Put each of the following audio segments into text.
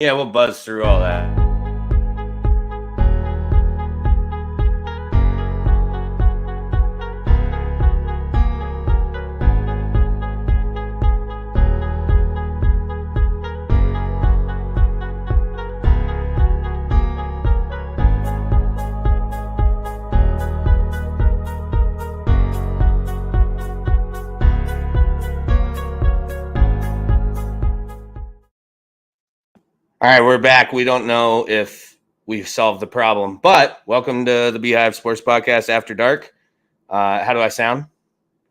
Yeah, we'll buzz through all that. All right, we're back. We don't know if we've solved the problem, but welcome to the Beehive Sports Podcast After Dark. How do I sound?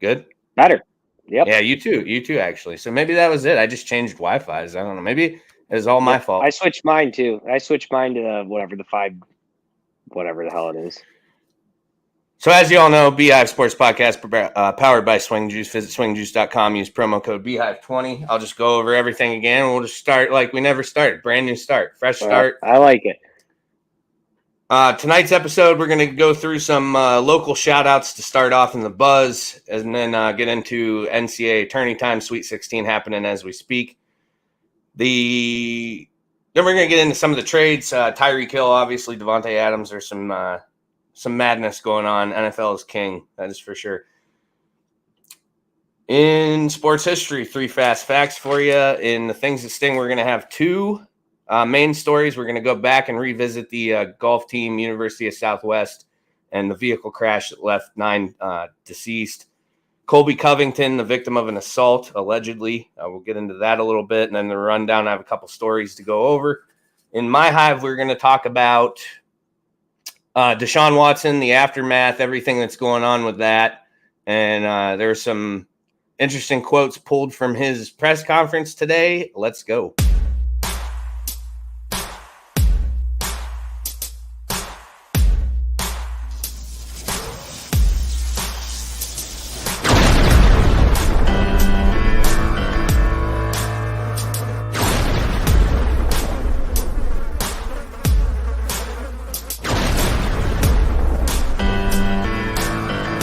Good? Better. Yep. Yeah, you too, actually. So maybe that was it. I just changed Wi-Fi's. I don't know. Maybe it was all my Yep. fault. I switched mine too. I switched mine to the 5, whatever the hell it is. So as you all know, Beehive Sports Podcast powered by Swing Juice. Visit swingjuice.com. Use promo code Beehive20. I'll just go over everything again. We'll just start like we never started. Brand new start. Fresh start. I like it. Tonight's episode, we're going to go through some local shout-outs to start off in the buzz, and then get into NCAA tourney time, Sweet 16 happening as we speak. Then we're going to get into some of the trades. Tyreek Hill, obviously, Devontae Adams. There's some madness going on. NFL is king, that is for sure. In sports history, 3 fast facts for you. In the things that sting, we're going to have 2 main stories. We're going to go back and revisit the golf team, University of Southwest, and the vehicle crash that left 9 deceased. Colby Covington, the victim of an assault, allegedly. We'll get into that a little bit. And then the rundown, I have a couple stories to go over. In my hive, we're going to talk about Deshaun Watson, the aftermath, everything that's going on with that. And there are some interesting quotes pulled from his press conference today. Let's go.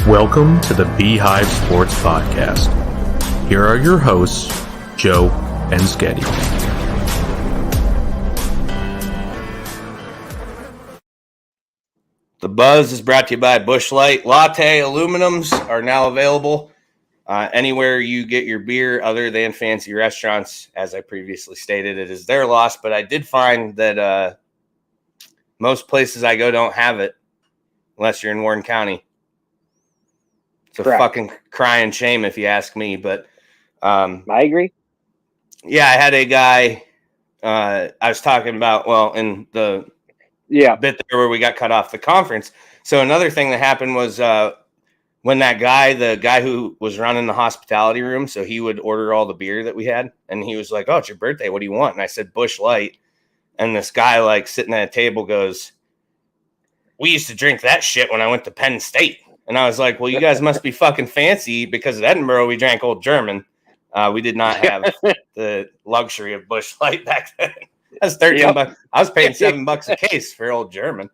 Welcome to the Beehive Sports Podcast. Here are your hosts, Joe and Sketty. The buzz is brought to you by Busch Light. Latte aluminums are now available anywhere you get your beer other than fancy restaurants. As I previously stated, it is their loss, but I did find that most places I go don't have it unless you're in Warren County. It's a fucking crying shame if you ask me, but I agree. Yeah, I had a guy I was talking about, in the bit there where we got cut off the conference. So another thing that happened was when the guy who was running the hospitality room, so he would order all the beer that we had, and he was like, "Oh, it's your birthday. What do you want?" And I said, "Busch Light." And this guy, like, sitting at a table goes, "We used to drink that shit when I went to Penn State." And I was like, well, you guys must be fucking fancy because at Edinburgh, we drank Old German. We did not have the luxury of Busch Light back then. That's $13. I was paying $7 a case for Old German.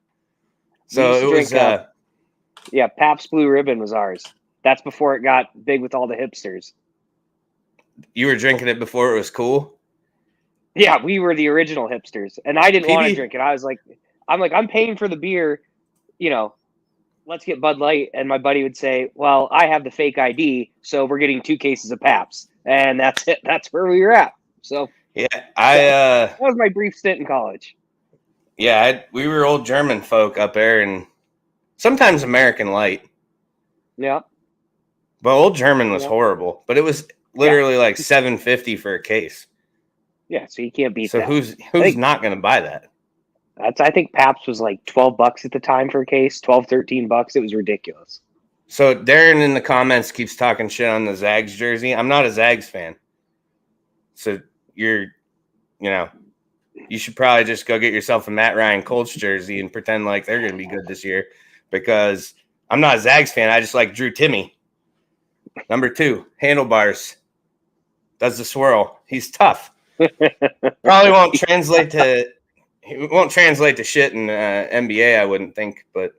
So it was... Pabst Blue Ribbon was ours. That's before it got big with all the hipsters. You were drinking it before it was cool? Yeah, we were the original hipsters. And I didn't want to drink it. I'm paying for the beer, let's get Bud Light. And my buddy would say, well, I have the fake ID, so we're getting 2 cases of Pabst. And that's it. That's where we were at. So yeah, that was my brief stint in college. Yeah, we were Old German folk up there, and sometimes American Light. Yeah. But Old German was horrible. But it was literally like $7.50 for a case. Yeah, so you can't beat that. So who's not going to buy that? I think Pabst was like $12 at the time for a case, $13. It was ridiculous. So Darren in the comments keeps talking shit on the Zags jersey. I'm not a Zags fan. So you should probably just go get yourself a Matt Ryan Colts jersey and pretend like they're going to be good this year, because I'm not a Zags fan. I just like Drew Timme. Number 2, handlebars. Does the swirl. He's tough. Probably won't translate to... It won't translate to shit in NBA, I wouldn't think, but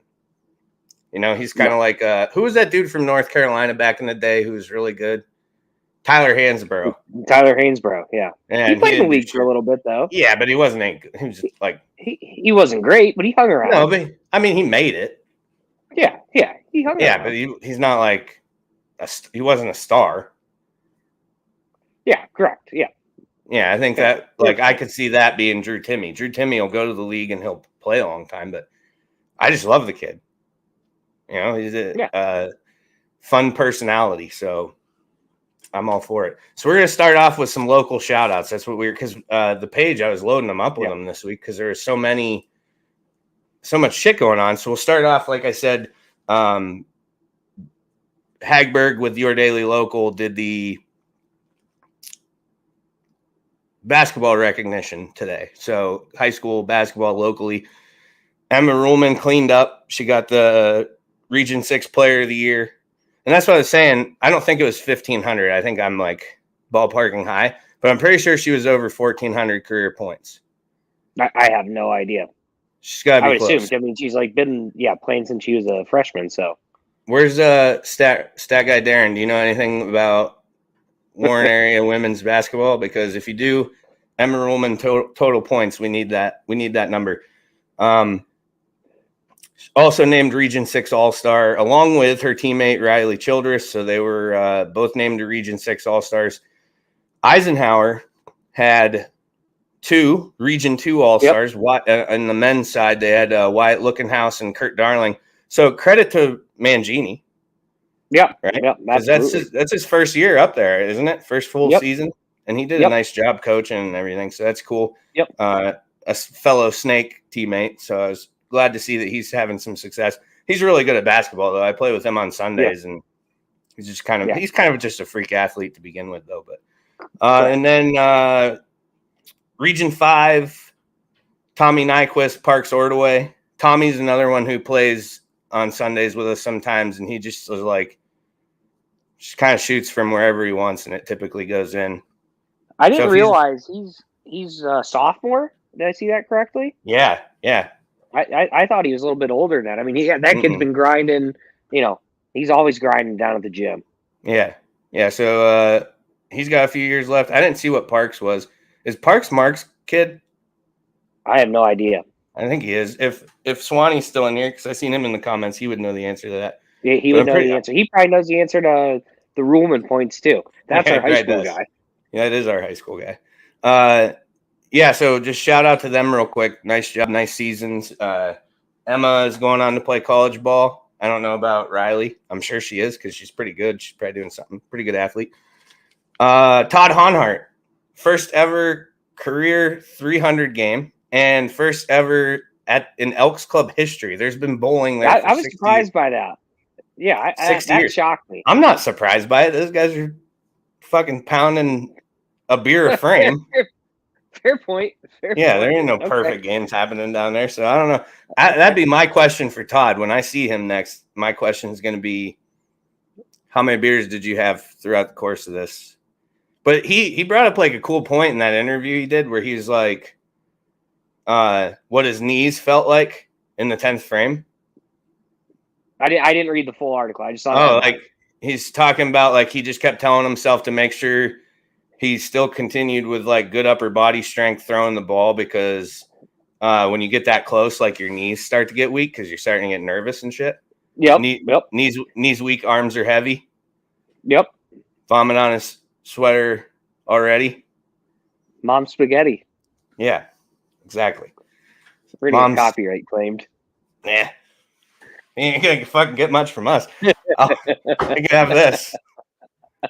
he's kind of like who was that dude from North Carolina back in the day who was really good? Tyler Hansborough. Yeah. And he played in the league for a little bit, though. Yeah, but he wasn't any good. He was just like... He wasn't great, but he hung around. No, but I mean, he made it. Yeah, he hung around. Yeah, but he's not like... he wasn't a star. Yeah, correct, yeah. Yeah, I think that, like, I could see that being Drew Timme. Drew Timme will go to the league and he'll play a long time, but I just love the kid. You know, he's a fun personality, so I'm all for it. So we're going to start off with some local shout-outs. That's what because the page, I was loading them up with them this week because there was so much shit going on. So we'll start off, like I said, Hagberg with Your Daily Local did the basketball recognition today. So high school basketball locally. Emma Ruhlman cleaned up. She got the Region 6 Player of the Year. And that's what I was saying. I don't think it was 1,500. I think I'm like ballparking high. But I'm pretty sure she was over 1,400 career points. I have no idea. She's got to be close. I would assume. I mean, she's like been playing since she was a freshman. So where's stat guy Darren? Do you know anything about Warren area women's basketball? Because if you do, Emma Ruhlman total points. We need that. We need that number. Also named Region 6 All-Star, along with her teammate Riley Childress. So they were both named to Region 6 All-Stars. Eisenhower had 2 Region 2 All-Stars. Yep. On the men's side, they had Wyatt Lookenhouse and Kurt Darling. So credit to Mangini. Yeah, right. Yeah, that's his first year up there, isn't it? First full season, and he did a nice job coaching and everything. So that's cool. Yep. A fellow Snake teammate. So I was glad to see that he's having some success. He's really good at basketball, though. I play with him on Sundays, and he's just kind of just a freak athlete to begin with, though. But and then Region 5, Tommy Nyquist, Parks Ordway. Tommy's another one who plays on Sundays with us sometimes, and he just was like, just kind of shoots from wherever he wants, and it typically goes in. I didn't realize he's a sophomore. Did I see that correctly? Yeah. I thought he was a little bit older than that. I mean, that kid's been grinding. You know, he's always grinding down at the gym. Yeah. So he's got a few years left. I didn't see what Parks was. Is Parks Mark's kid? I have no idea. I think he is. If Swanee's still in here, because I seen him in the comments, he would know the answer to that. Yeah, he would know the answer. He probably knows the answer to the Ruhlman points too. That's our high school guy. Yeah, it is our high school guy. Yeah, so just shout out to them real quick. Nice job, nice seasons. Emma is going on to play college ball. I don't know about Riley. I'm sure she is because she's pretty good. She's probably doing something. Pretty good athlete. Todd Honhart, first ever career 300 game and first ever in Elks Club history. There's been bowling there. I was surprised by that. Yeah, that shocked me. I'm not surprised by it. Those guys are fucking pounding a beer a frame. Fair point. There ain't no perfect games happening down there. So I don't know. That'd be my question for Todd. When I see him next, my question is going to be, how many beers did you have throughout the course of this? But he brought up like a cool point in that interview he did where he's like, what his knees felt like in the 10th frame. I didn't read the full article. I just saw like he's talking about like he just kept telling himself to make sure he still continued with like good upper body strength throwing the ball because when you get that close, like your knees start to get weak because you're starting to get nervous and shit. Yep. Knees weak, arms are heavy. Yep. Vomit on his sweater already. Mom spaghetti. Yeah, exactly. Mom's copyright claimed. Yeah. He ain't gonna fucking get much from us. I can have this.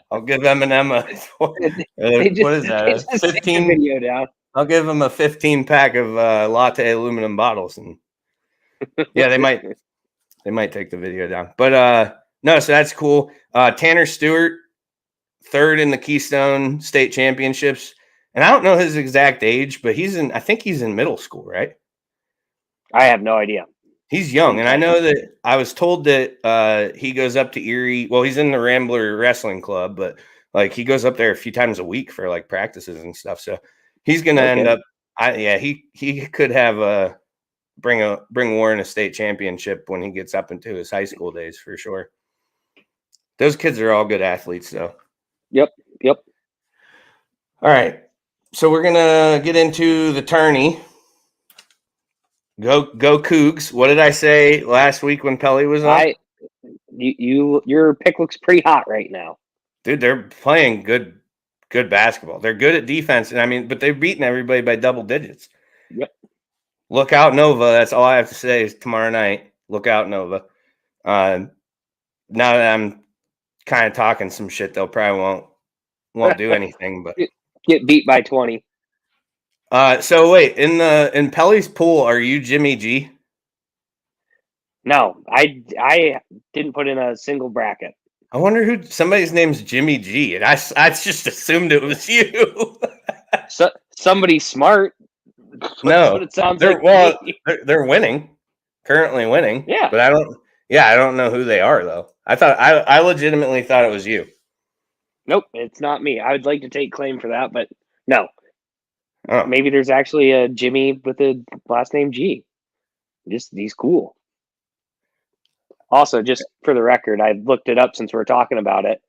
I'll give them an Emma. What is that? 15 video down. I'll give them a 15 pack of latte aluminum bottles, and yeah, they might take the video down. But no, so that's cool. Tanner Stewart, third in the Keystone State Championships, and I don't know his exact age, but I think he's in middle school, right? I have no idea. He's young, and I know that I was told that he goes up to Erie. Well, he's in the Rambler Wrestling Club, but like he goes up there a few times a week for like practices and stuff. So he's going to end up. He could have bring Warren a state championship when he gets up into his high school days for sure. Those kids are all good athletes, though. Yep. Yep. All right. So we're gonna get into the tourney. Go Cougs. What did I say last week when Pelly was on? Your pick looks pretty hot right now. Dude, they're playing good basketball. They're good at defense, and but they've beaten everybody by double digits. Yep. Look out, Nova. That's all I have to say is tomorrow night. Look out, Nova. Now that I'm kind of talking some shit, they'll probably won't do anything, but get beat by 20. So wait, in Pelly's pool, are you Jimmy G? No, I didn't put in a single bracket. I wonder who somebody's name's Jimmy G, and I just assumed it was you. So somebody smart. No, what it sounds they're winning, currently winning. Yeah, but I don't know who they are though. I legitimately thought it was you. Nope, it's not me. I would like to take claim for that, but no. Oh. Maybe there's actually a Jimmy with a last name G. He's cool. Also, just for the record, I looked it up since we're talking about it.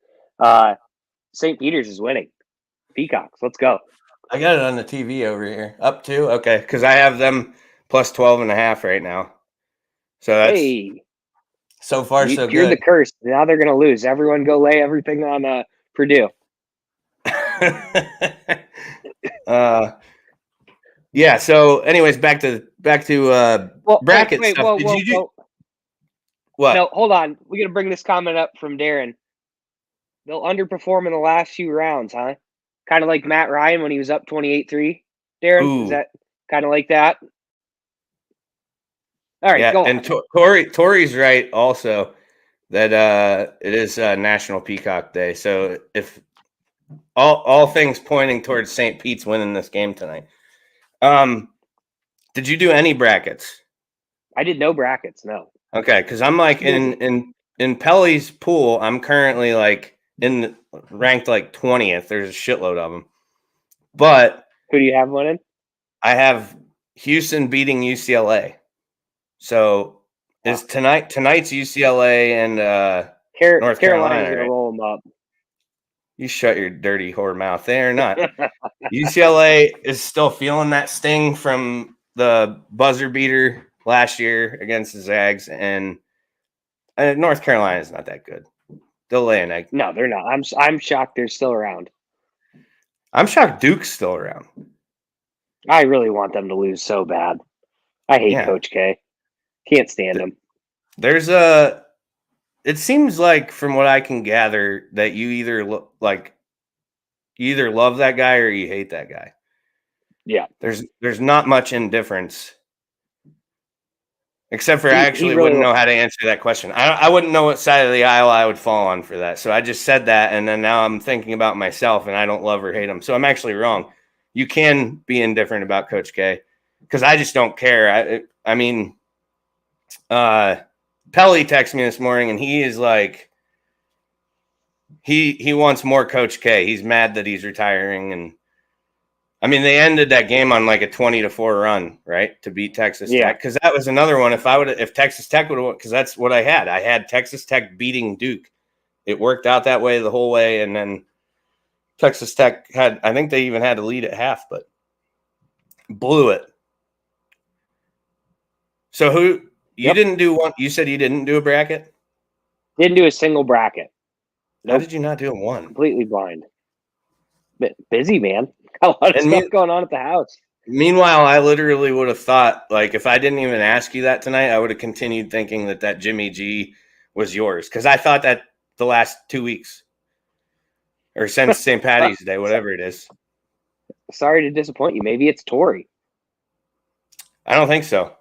St. Peter's is winning. Peacocks, let's go. I got it on the TV over here. Up 2? Okay, because I have them plus 12.5 right now. So that's so far so good. You're the curse. Now they're going to lose. Everyone go lay everything on Purdue. Yeah, so anyways, back to bracket stuff. Did you do what? No, hold on. We got to bring this comment up from Darren. They'll underperform in the last few rounds, huh? Kind of like Matt Ryan when he was up 28-3. Darren, Ooh. Is that kind of like that? All right, go on. And Tori's right also that it is National Peacock Day. So if all things pointing towards St. Pete's winning this game tonight. Did you do any brackets? I did no brackets, no. Okay, because I'm like in Pelly's pool, I'm currently like ranked like 20th. There's a shitload of them. But who do you have winning? I have Houston beating UCLA. So is tonight's UCLA and North Carolina gonna roll them up. You shut your dirty whore mouth. They are not. UCLA is still feeling that sting from the buzzer beater last year against the Zags, and North Carolina is not that good. They'll lay an egg. No, they're not. I'm shocked they're still around. I'm shocked Duke's still around. I really want them to lose so bad. I hate Coach K. Can't stand him. It seems like, from what I can gather, that you either love that guy or you hate that guy. Yeah. There's not much indifference. Except for I actually wouldn't know how to answer that question. I wouldn't know what side of the aisle I would fall on for that. So I just said that, and then now I'm thinking about myself, and I don't love or hate him. So I'm actually wrong. You can be indifferent about Coach K, because I just don't care. Pelly texted me this morning, and he is like, he wants more Coach K. He's mad that he's retiring, and they ended that game on like a 20-4 run, right, to beat Texas Tech. Because that was another one. If Texas Tech would have, because that's what I had. I had Texas Tech beating Duke. It worked out that way the whole way, and then Texas Tech I think they even had to lead at half, but blew it. So you didn't do one? You said you didn't do a bracket? Didn't do a single bracket. How did you not do one? Completely blind. Busy, man. A lot of stuff going on at the house. Meanwhile, I literally would have thought, like, if I didn't even ask you that tonight, I would have continued thinking that Jimmy G was yours, because I thought that the last 2 weeks or since St. Patty's Day, whatever it is. Sorry to disappoint you. Maybe it's Tori. I don't think so.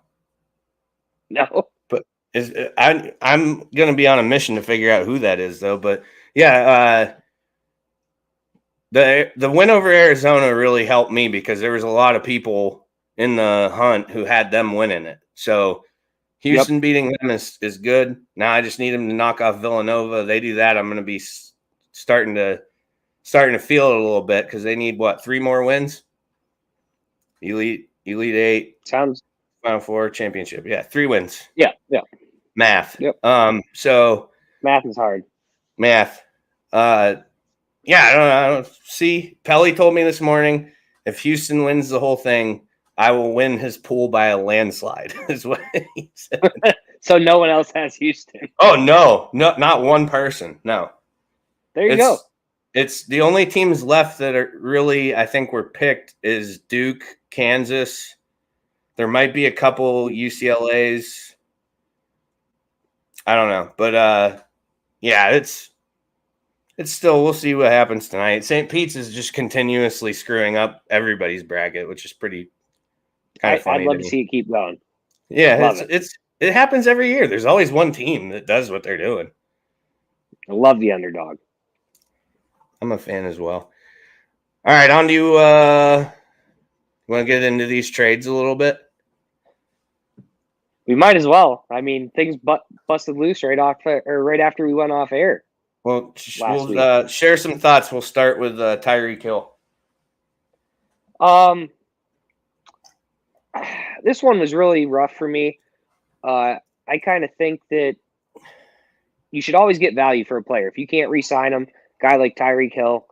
No, but I'm going to be on a mission to figure out who that is, though. But yeah, the win over Arizona really helped me, because there was a lot of people in the hunt who had them winning it. So Houston beating them is good. Now I just need them to knock off Villanova. They do that, I'm going to be starting to feel it a little bit, because they need 3 more wins. Elite 8 sounds. Final 4 championship. Yeah, 3 wins. Yeah. Math. Yep. So math is hard. Math. Yeah, I don't see. Pelly told me this morning, if Houston wins the whole thing, I will win his pool by a landslide, is what he said. So no one else has Houston. Oh, no, not one person. No. There you go. It's the only teams left that are really, I think, were picked is Duke, Kansas. There might be a couple UCLA's. I don't know. But, yeah, it's still, we'll see what happens tonight. St. Pete's is just continuously screwing up everybody's bracket, which is pretty kind of funny. I'd love to see it keep going. Yeah, it happens every year. There's always one team that does what they're doing. I love the underdog. I'm a fan as well. All right, on to you. Want to get into these trades a little bit? We might as well. I mean, things busted loose right after we went off air. Well, we'll share some thoughts. We'll start with Tyreek Hill. This one was really rough for me. I kind of think that you should always get value for a player. If you can't re-sign him, guy like Tyreek Hill,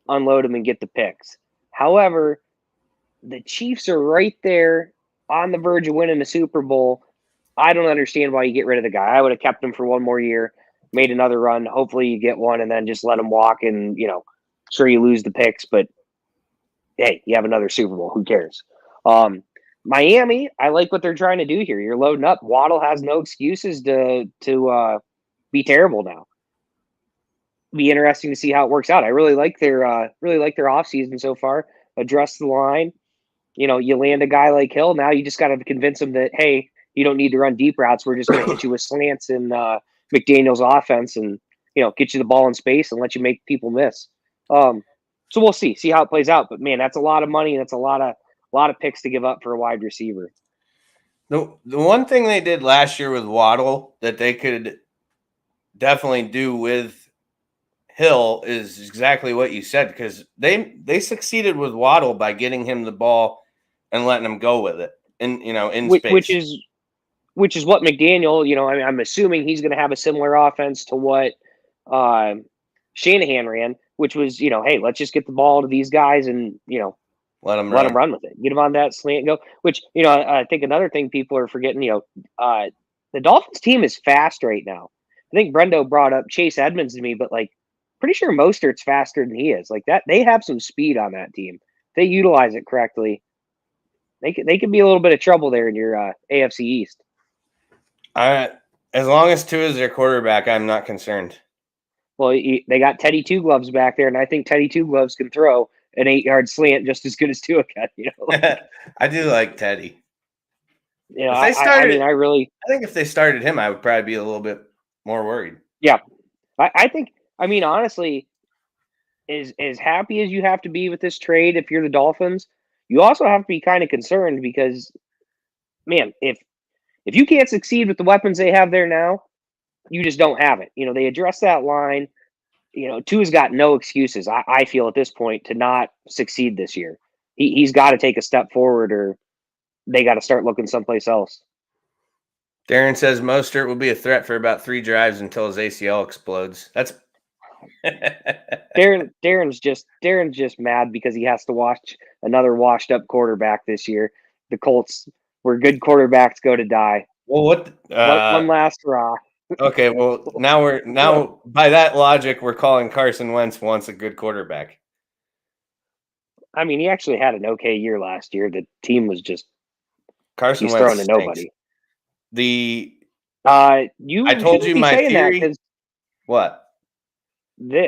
unload him and get the picks. However, the Chiefs are right there on the verge of winning the Super Bowl. I don't understand why you get rid of the guy. I would have kept him for one more year, made another run. Hopefully you get one and then just let him walk and, sure you lose the picks, but hey, you have another Super Bowl. Who cares? Miami, I like what they're trying to do here. You're loading up. Waddle has no excuses to be terrible now. Be interesting to see how it works out. I really like their offseason so far. Address the line. You land a guy like Hill. Now you just got to convince him that, hey, you don't need to run deep routes. We're just going to hit you with slants and McDaniel's offense and, get you the ball in space and let you make people miss. So we'll see how it plays out. But man, that's a lot of money. That's a lot of picks to give up for a wide receiver. The one thing they did last year with Waddle that they could definitely do with Hill is exactly what you said, because they succeeded with Waddle by getting him the ball and letting him go with it in space. Which is what McDaniel, I'm assuming he's going to have a similar offense to what Shanahan ran, which was, hey, let's just get the ball to these guys and, let them run with it. Get them on that slant and go, which, I think another thing people are forgetting, the Dolphins team is fast right now. I think Brendo brought up Chase Edmonds to me, but pretty sure Mostert's faster than he is. That they have some speed on that team. They utilize it correctly. They could be a little bit of trouble there in your AFC East. As long as Tua is their quarterback, I'm not concerned. Well, they got Teddy Two Gloves back there, and I think Teddy Two Gloves can throw an 8-yard slant just as good as Tua can. I do like Teddy. I think if they started him, I would probably be a little bit more worried. Yeah, I think. Honestly, as happy as you have to be with this trade, if you're the Dolphins, you also have to be kind of concerned because, man, if you can't succeed with the weapons they have there now, you just don't have it. They address that line. Tua's got no excuses, I feel, at this point to not succeed this year. He's got to take a step forward or they got to start looking someplace else. Darren says Mostert will be a threat for about 3 drives until his ACL explodes. That's Darren's just mad because he has to watch another washed up quarterback this year. The Colts, where good quarterbacks go to die. Well, one last hurrah. Okay, well now by that logic, we're calling Carson Wentz once a good quarterback. I mean, he actually had an okay year last year. The team was just Carson Wentz throwing to nobody. I told you my theory. What?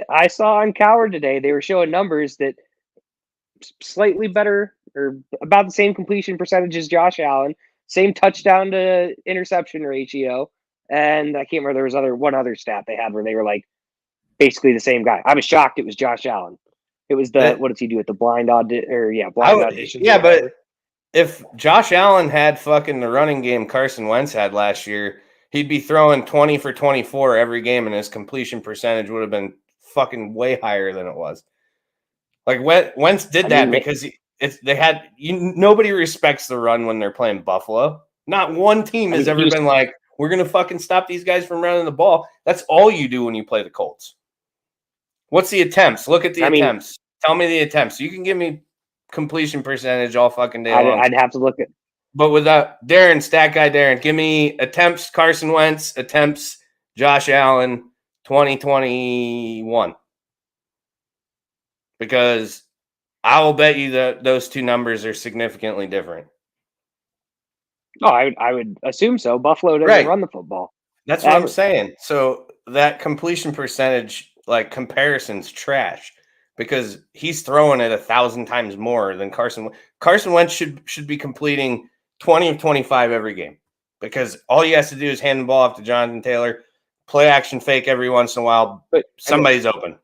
I saw on Coward today, they were showing numbers that slightly better or about the same completion percentage as Josh Allen, same touchdown to interception ratio, and I can't remember, there was one other stat they had where they were basically the same guy. I was shocked it was Josh Allen. It was what does he do at the blind audition? Yeah, but if Josh Allen had fucking the running game Carson Wentz had last year, he'd be throwing 20 for 24 every game, and his completion percentage would have been fucking way higher than it was. Wentz did that because nobody respects the run when they're playing Buffalo. Not one team has ever been like, we're going to fucking stop these guys from running the ball. That's all you do when you play the Colts. What's the attempts? Look at the attempts. Tell me the attempts. You can give me completion percentage all fucking day long. I'd have to look at. But without Darren, stat guy Darren, give me attempts Carson Wentz, attempts Josh Allen 2021. Because I will bet you that those two numbers are significantly different. Oh, I would assume so. Buffalo doesn't run the football. That's what I'm saying. So that completion percentage, like, comparison's trash because he's throwing it 1,000 times more than Carson. Carson Wentz should be completing 20 of 25 every game because all he has to do is hand the ball off to Jonathan Taylor, play action fake every once in a while, but somebody's open.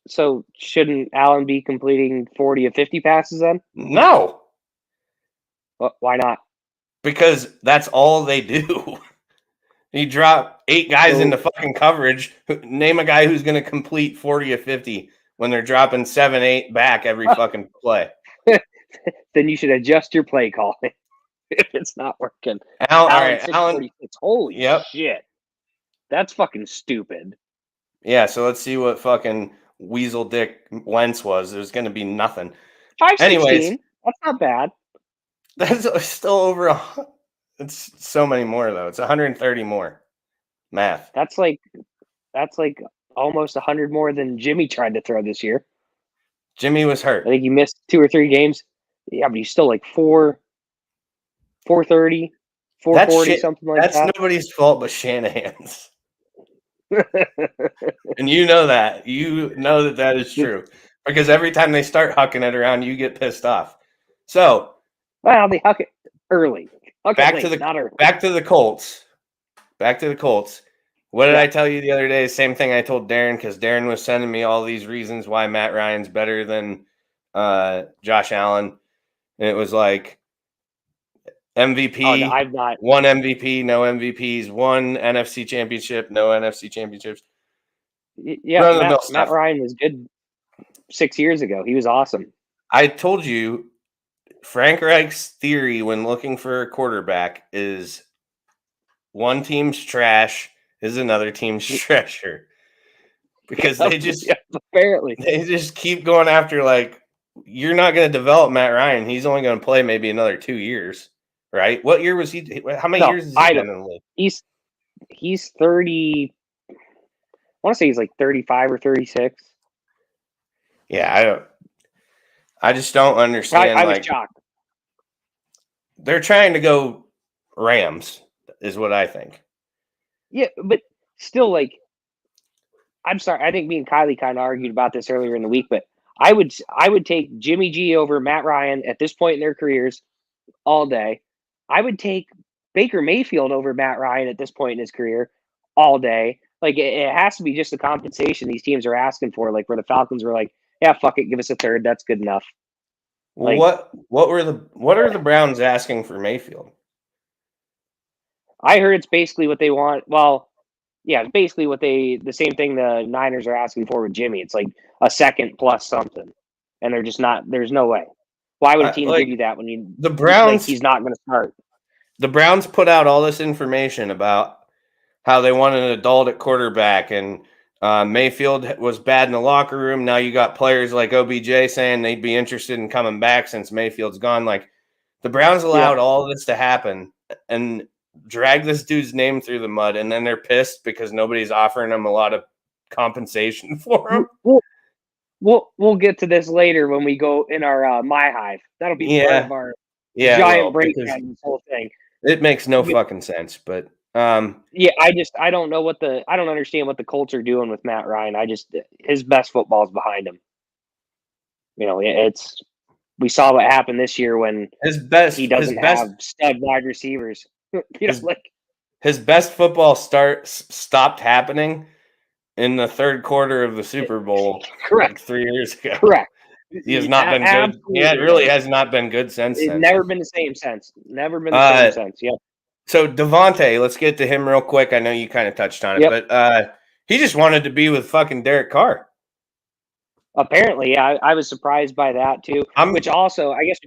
So shouldn't Allen be completing 40 of 50 passes then? No. Well, why not? Because that's all they do. You drop 8 guys into fucking coverage. Name a guy who's going to complete 40 or 50 when they're dropping 7, 8 back every fucking play. Then you should adjust your play call if it's not working. Allen, holy shit. That's fucking stupid. Yeah, so let's see what fucking Weasel Dick Wentz was. There's going to be nothing. 516. Anyways, that's not bad. That's still over it's so many more though. It's 130 more. Math. That's like almost 100 more than Jimmy tried to throw this year. Jimmy was hurt. I think he missed 2 or 3 games. Yeah, but he's still like 430, 440, something like that. That's nobody's fault but Shanahan's. And you know that. You know that is true. Because every time they start hucking it around, you get pissed off. So, well, they huck it early. Back to the Colts. Back to the Colts. What did I tell you the other day? Same thing I told Darren because Darren was sending me all these reasons why Matt Ryan's better than Josh Allen. And it was like MVP, one MVP, no MVPs, one NFC championship, no NFC championships. Yeah, Matt Ryan was good 6 years ago. He was awesome. I told you Frank Reich's theory when looking for a quarterback is one team's trash is another team's treasure. Because they just apparently they just keep going after, like, you're not going to develop Matt Ryan. He's only going to play maybe another 2 years, right? What year was he? How many years has he been in the league? He's 30. I want to say he's like 35 or 36. Yeah, I just don't understand. I was shocked. They're trying to go Rams, is what I think. Yeah, but still, like, I'm sorry. I think me and Kylie kind of argued about this earlier in the week, but I would take Jimmy G over Matt Ryan at this point in their careers all day. I would take Baker Mayfield over Matt Ryan at this point in his career all day. Like, it has to be just the compensation these teams are asking for. Like, where the Falcons were like, yeah, fuck it, give us a third. That's good enough. Like, what are the Browns asking for Mayfield? I heard it's basically what they want. Well, yeah, it's basically the same thing the Niners are asking for with Jimmy. It's like a second plus something, and they're just not. There's no way. Why would a team give you that when the Browns? He's not going to start. The Browns put out all this information about how they want an adult at quarterback, and Mayfield was bad in the locker room. Now you got players like OBJ saying they'd be interested in coming back since Mayfield's gone. Like, the Browns allowed all this to happen and drag this dude's name through the mud, and then they're pissed because nobody's offering them a lot of compensation for him. We'll get to this later when we go in our My Hive. That'll be part of our giant breakdown. This whole thing. It makes no fucking sense, but I don't understand what the Colts are doing with Matt Ryan. His best football is behind him. You know, we saw what happened this year when he doesn't have stud wide receivers. His best football stopped happening in the third quarter of the Super Bowl. Correct. Like 3 years ago. Correct. He has not been good. Yeah, it really has not been good since. It's never been the same since. Never been the same since. Yep. So Devontae, let's get to him real quick. I know you kind of touched on it, but he just wanted to be with fucking Derek Carr. Apparently, yeah, I was surprised by that too. Which also, I guess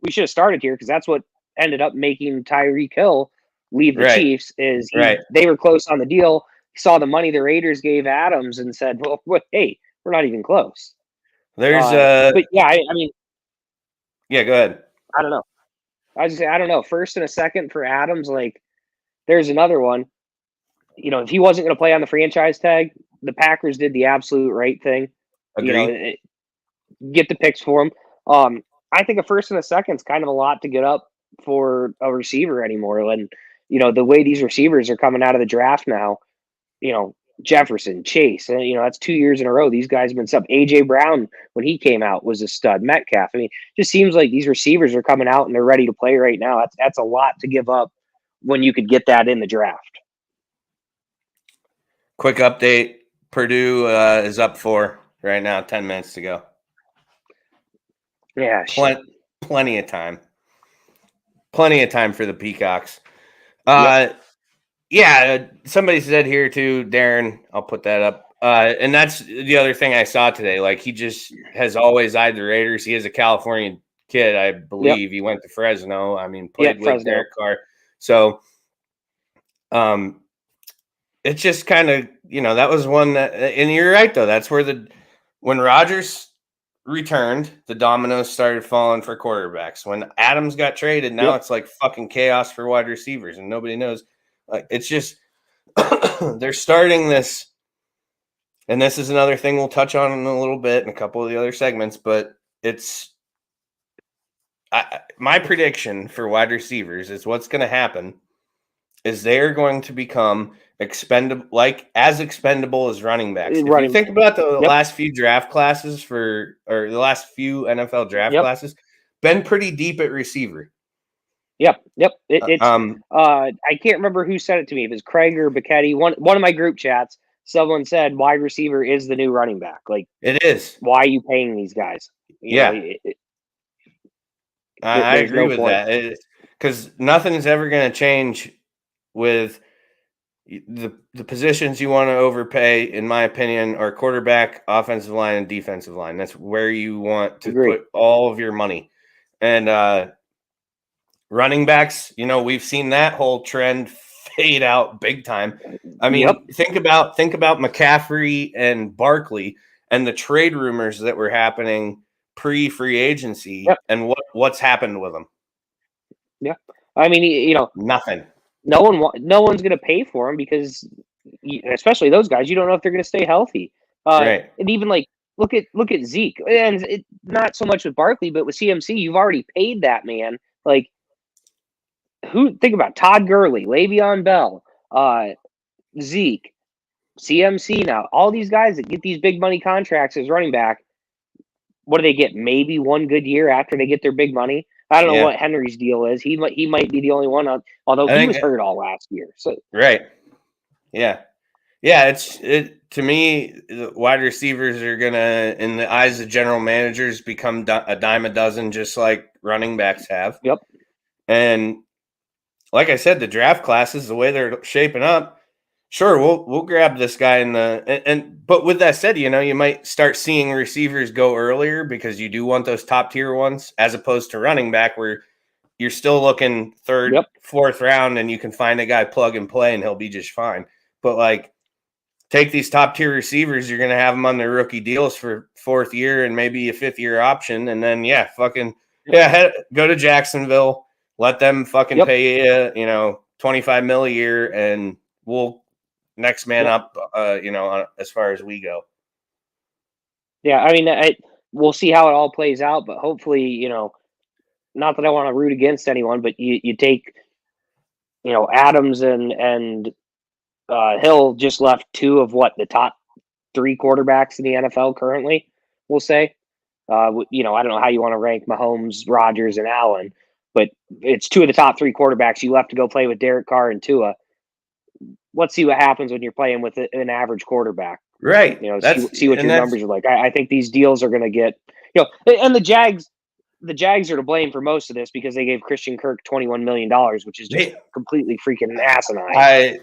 we should have started here because that's what ended up making Tyreek Hill leave the Chiefs. They were close on the deal. saw the money the Raiders gave Adams and said, well, hey, we're not even close. There's but yeah, I mean, yeah, go ahead. I don't know. I just say, I don't know. First and a second for Adams, like, there's another one. You know, if he wasn't going to play on the franchise tag, the Packers did the absolute right thing. Agree. Get the picks for him. I think a first and a second is kind of a lot to get up for a receiver anymore. And, the way these receivers are coming out of the draft now, Jefferson, Chase, that's 2 years in a row. These guys have been sub. A.J. Brown, when he came out, was a stud. Metcalf. I mean, just seems like these receivers are coming out and they're ready to play right now. That's a lot to give up when you could get that in the draft. Quick update. Purdue is up 4 right now, 10 minutes to go. Yeah, plenty of time. Plenty of time for the Peacocks. Yeah, somebody said here too, Darren, I'll put that up. And that's the other thing I saw today. Like, he just has always eyed the Raiders. He is a California kid, I believe. Yep. He went to Fresno. I mean, played with Derek Carr. So it's just kind of, that was one that, and you're right though. That's where when Rodgers returned, the dominoes started falling for quarterbacks. When Adams got traded, now it's like fucking chaos for wide receivers, and nobody knows. Like, it's just they're starting this, and this is another thing we'll touch on in a little bit in a couple of the other segments. But it's my prediction for wide receivers is what's going to happen is they're going to become expendable as running backs. If you think about the last few draft classes or the last few NFL draft classes, been pretty deep at receiver. Yep. It's I can't remember who said it to me. If it was Craig or Bichetti, one of my group chats, someone said wide receiver is the new running back. Like, it is. Why are you paying these guys? I agree with that. Because nothing's ever going to change with the positions you want to overpay, in my opinion, are quarterback, offensive line, and defensive line. That's where you want to put all of your money. And running backs, we've seen that whole trend fade out big time. I mean, think about McCaffrey and Barkley and the trade rumors that were happening pre-free agency and what's happened with them. Yeah. I mean, nothing. No one's going to pay for them because, especially those guys, you don't know if they're going to stay healthy. Right. And even like look at Zeke, and not so much with Barkley, but with CMC, you've already paid that man. Like, think about Todd Gurley, Le'Veon Bell, Zeke, CMC. Now, all these guys that get these big money contracts as running back, what do they get? Maybe one good year after they get their big money. I don't know what Henry's deal is. He might be the only one, although he was hurt all last year. So right, yeah. To me, the wide receivers are gonna, in the eyes of general managers, become a dime a dozen, just like running backs have. Yep. And like I said, the draft classes, the way they're shaping up, sure, we'll grab this guy but with that said, you might start seeing receivers go earlier because you do want those top tier ones, as opposed to running back where you're still looking third, fourth round, and you can find a guy plug and play and he'll be just fine. But like, take these top tier receivers, you're going to have them on their rookie deals for 4th year and maybe a 5th year option. And then, go to Jacksonville, let them fucking pay you, $25 million a year, and we'll next man up, as far as we go. Yeah, I mean, we'll see how it all plays out, but hopefully, not that I want to root against anyone, but you take, Adams and Hill just left 2 of the top 3 quarterbacks in the NFL currently, we'll say. I don't know how you want to rank Mahomes, Rodgers, and Allen, but it's 2 of the top 3 quarterbacks you left to go play with Derek Carr and Tua. Let's see what happens when you're playing with an average quarterback. Right. See what your numbers are like. I think these deals are going to get, and the Jags are to blame for most of this because they gave Christian Kirk $21 million, which is just completely freaking asinine. I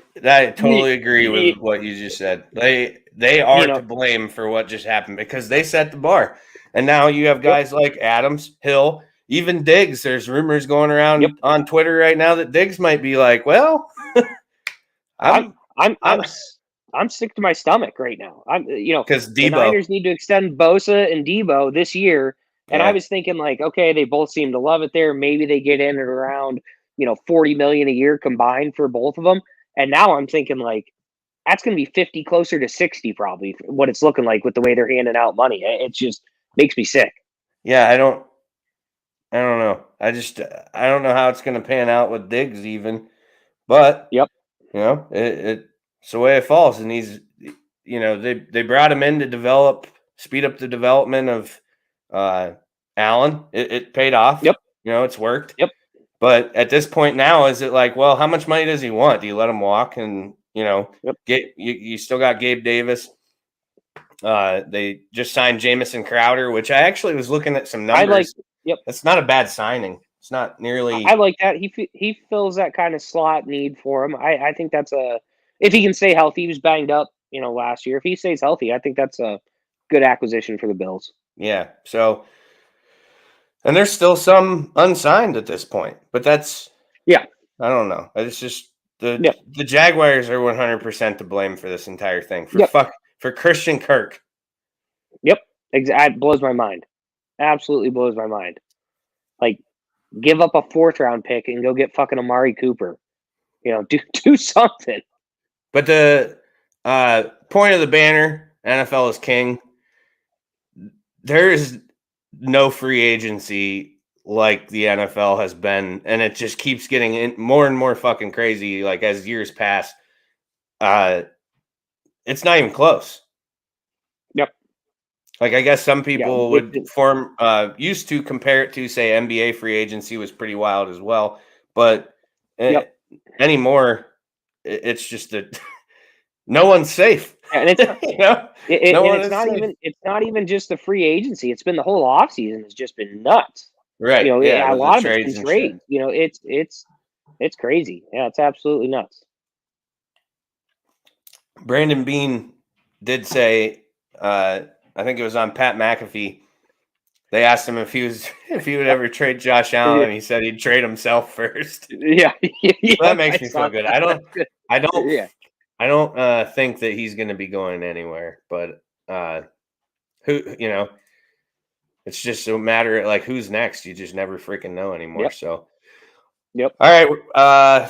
totally agree with what you just said. They are to blame for what just happened because they set the bar. And now you have guys like Adams, Hill, even Diggs. There's rumors going around on Twitter right now that Diggs might be like, well, I'm I'm sick to my stomach right now. because the Niners need to extend Bosa and Debo this year. And I was thinking like, okay, they both seem to love it there. Maybe they get in at around, $40 million a year combined for both of them. And now I'm thinking like, that's going to be 50, closer to 60, probably what it's looking like with the way they're handing out money. It just makes me sick. Yeah. I don't know. I don't know how it's going to pan out with Diggs even, but Yep. It's the way it falls. And he's, they brought him in to speed up the development of Allen. It paid off. Yep. It's worked. Yep. But at this point now, is it like, well, how much money does he want? Do you let him walk? And, you still got Gabe Davis. They just signed Jamison Crowder, which I actually was looking at some numbers. Yep. That's not a bad signing. It's not nearly. I like that. He fills that kind of slot need for him. I think that's if he can stay healthy. He was banged up, last year. If he stays healthy, I think that's a good acquisition for the Bills. Yeah. So, and there's still some unsigned at this point, but that's I don't know. It's just the Jaguars are 100% to blame for this entire thing for Christian Kirk. Yep. It blows my mind. Absolutely blows my mind. Like, give up a 4th round pick and go get fucking Amari Cooper. Do something. But the point of the banner, NFL is king. There is no free agency like the NFL has been, and it just keeps getting more and more fucking crazy. Like as years pass, it's not even close. Yep. Like I guess some people used to compare it to say NBA free agency was pretty wild as well, but anymore it's just that no one's safe. And it's it's not even just the free agency. It's been the whole offseason has just been nuts. Right. A lot of it's been trades. It's crazy. Yeah, it's absolutely nuts. Brandon Beane did say, I think it was on Pat McAfee. They asked him if he would ever trade Josh Allen, and he said he'd trade himself first. Yeah, well, that makes me feel good. I don't think that he's going to be going anywhere, but it's just a matter of like who's next. You just never freaking know anymore. Yep. So, all right.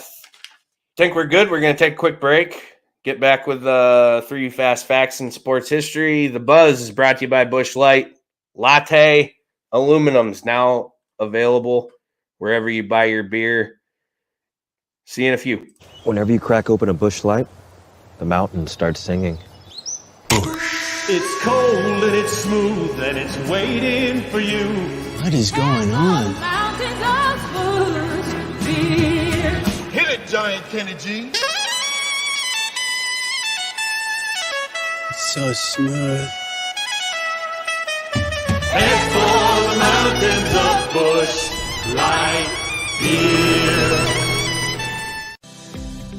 Think we're good. We're going to take a quick break. Get back with 3 fast facts in sports history. The Buzz is brought to you by Busch Light. Latte aluminum's now available wherever you buy your beer. See you in a few. Whenever you crack open a Busch Light, the mountain starts singing. Busch. It's cold and it's smooth and it's waiting for you. What is going on? Hit it, Giant Kenny G. It's so smooth. Head for the mountains of Busch Light beer.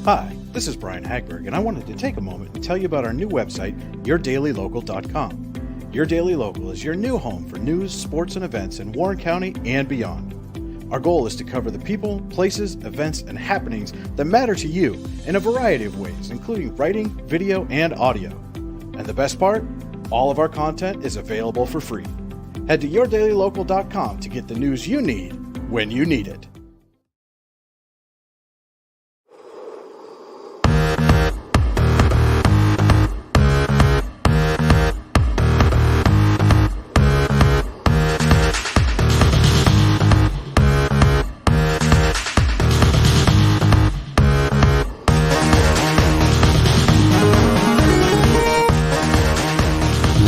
Hi, this is Brian Hagberg, and I wanted to take a moment and tell you about our new website, yourdailylocal.com. Your Daily Local is your new home for news, sports, and events in Warren County and beyond. Our goal is to cover the people, places, events, and happenings that matter to you in a variety of ways, including writing, video, and audio. And the best part? All of our content is available for free. Head to yourdailylocal.com to get the news you need when you need it.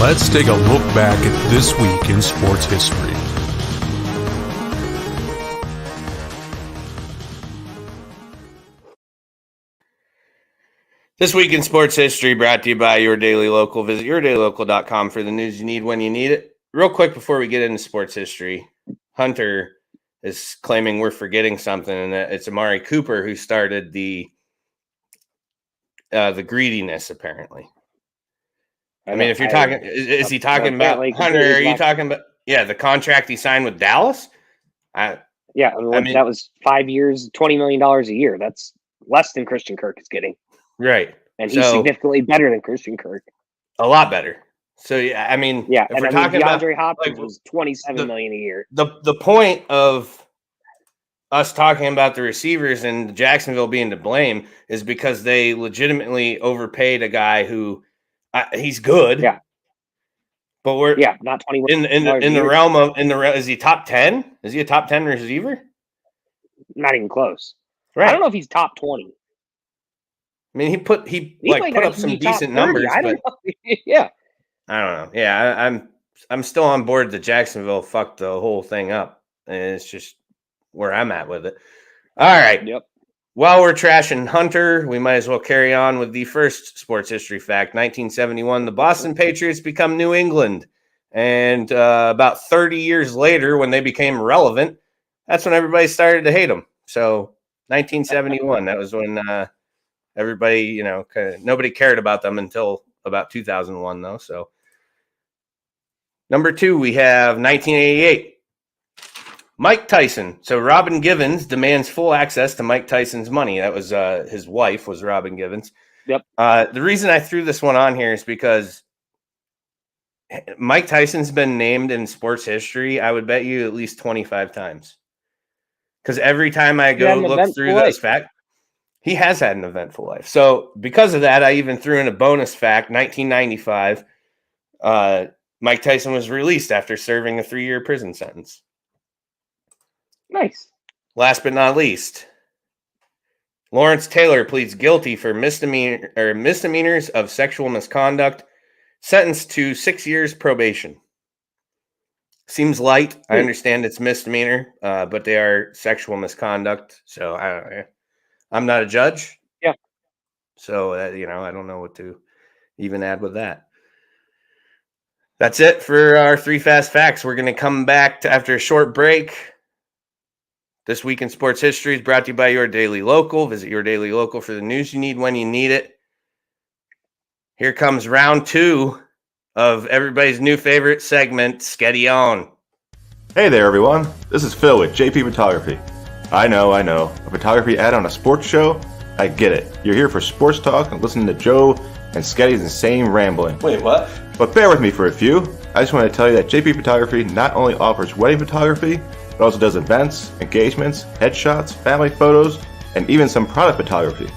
Let's take a look back at this week in sports history. This week in sports history brought to you by Your Daily Local. Visit yourdailylocal.com for the news you need when you need it. Real quick before we get into sports history, Hunter is claiming we're forgetting something, and that it's Amari Cooper who started the greediness, apparently. I mean, if you're talking, is he talking about Hunter? Are you talking about the contract he signed with Dallas? I mean that was 5 years, $20 million a year. That's less than Christian Kirk is getting. Right. And he's significantly better than Christian Kirk. A lot better. So, yeah, I mean, if we're talking DeAndre Hopkins was $27 million a year. The point of us talking about the receivers and Jacksonville being to blame is because they legitimately overpaid a guy who he's good. Yeah. But we're not 20 in the realm of is he top 10? Is he a top 10 receiver? Not even close. Right. I don't know if he's top 20. I mean, he put up some decent numbers, but yeah. I don't know. Yeah, I'm still on board that Jacksonville fucked the whole thing up. And it's just where I'm at with it. All right. Yep. While we're trashing Hunter, we might as well carry on with the first sports history fact. 1971, the Boston Patriots become New England. And about 30 years later, when they became relevant, that's when everybody started to hate them. So 1971, that was when everybody, nobody cared about them until about 2001, though. So number 2, we have 1988. Mike Tyson. So Robin Givens demands full access to Mike Tyson's money. That was his wife was Robin Givens. Yep. The reason I threw this one on here is because Mike Tyson's been named in sports history, I would bet you at least 25 times. Because every time I go look through those facts, he has had an eventful life. So because of that, I even threw in a bonus fact. 1995, Mike Tyson was released after serving a 3-year prison sentence. Nice. Last but not least, Lawrence Taylor pleads guilty for misdemeanors of sexual misconduct, sentenced to 6 years probation. Seems light. I understand it's misdemeanor, but they are sexual misconduct. So I'm not a judge. Yeah. So I don't know what to even add with that. That's it for our 3 fast facts. We're going to come back after a short break. This Week in Sports History is brought to you by Your Daily Local. Visit Your Daily Local for the news you need when you need it. Here comes round 2 of everybody's new favorite segment, Sketty On. Hey there, everyone. This is Phil with JP Photography. I know. A photography ad on a sports show? I get it. You're here for sports talk and listening to Joe and Sketty's insane rambling. Wait, what? But bear with me for a few. I just want to tell you that JP Photography not only offers wedding photography, but also does events, engagements, headshots, family photos, and even some product photography.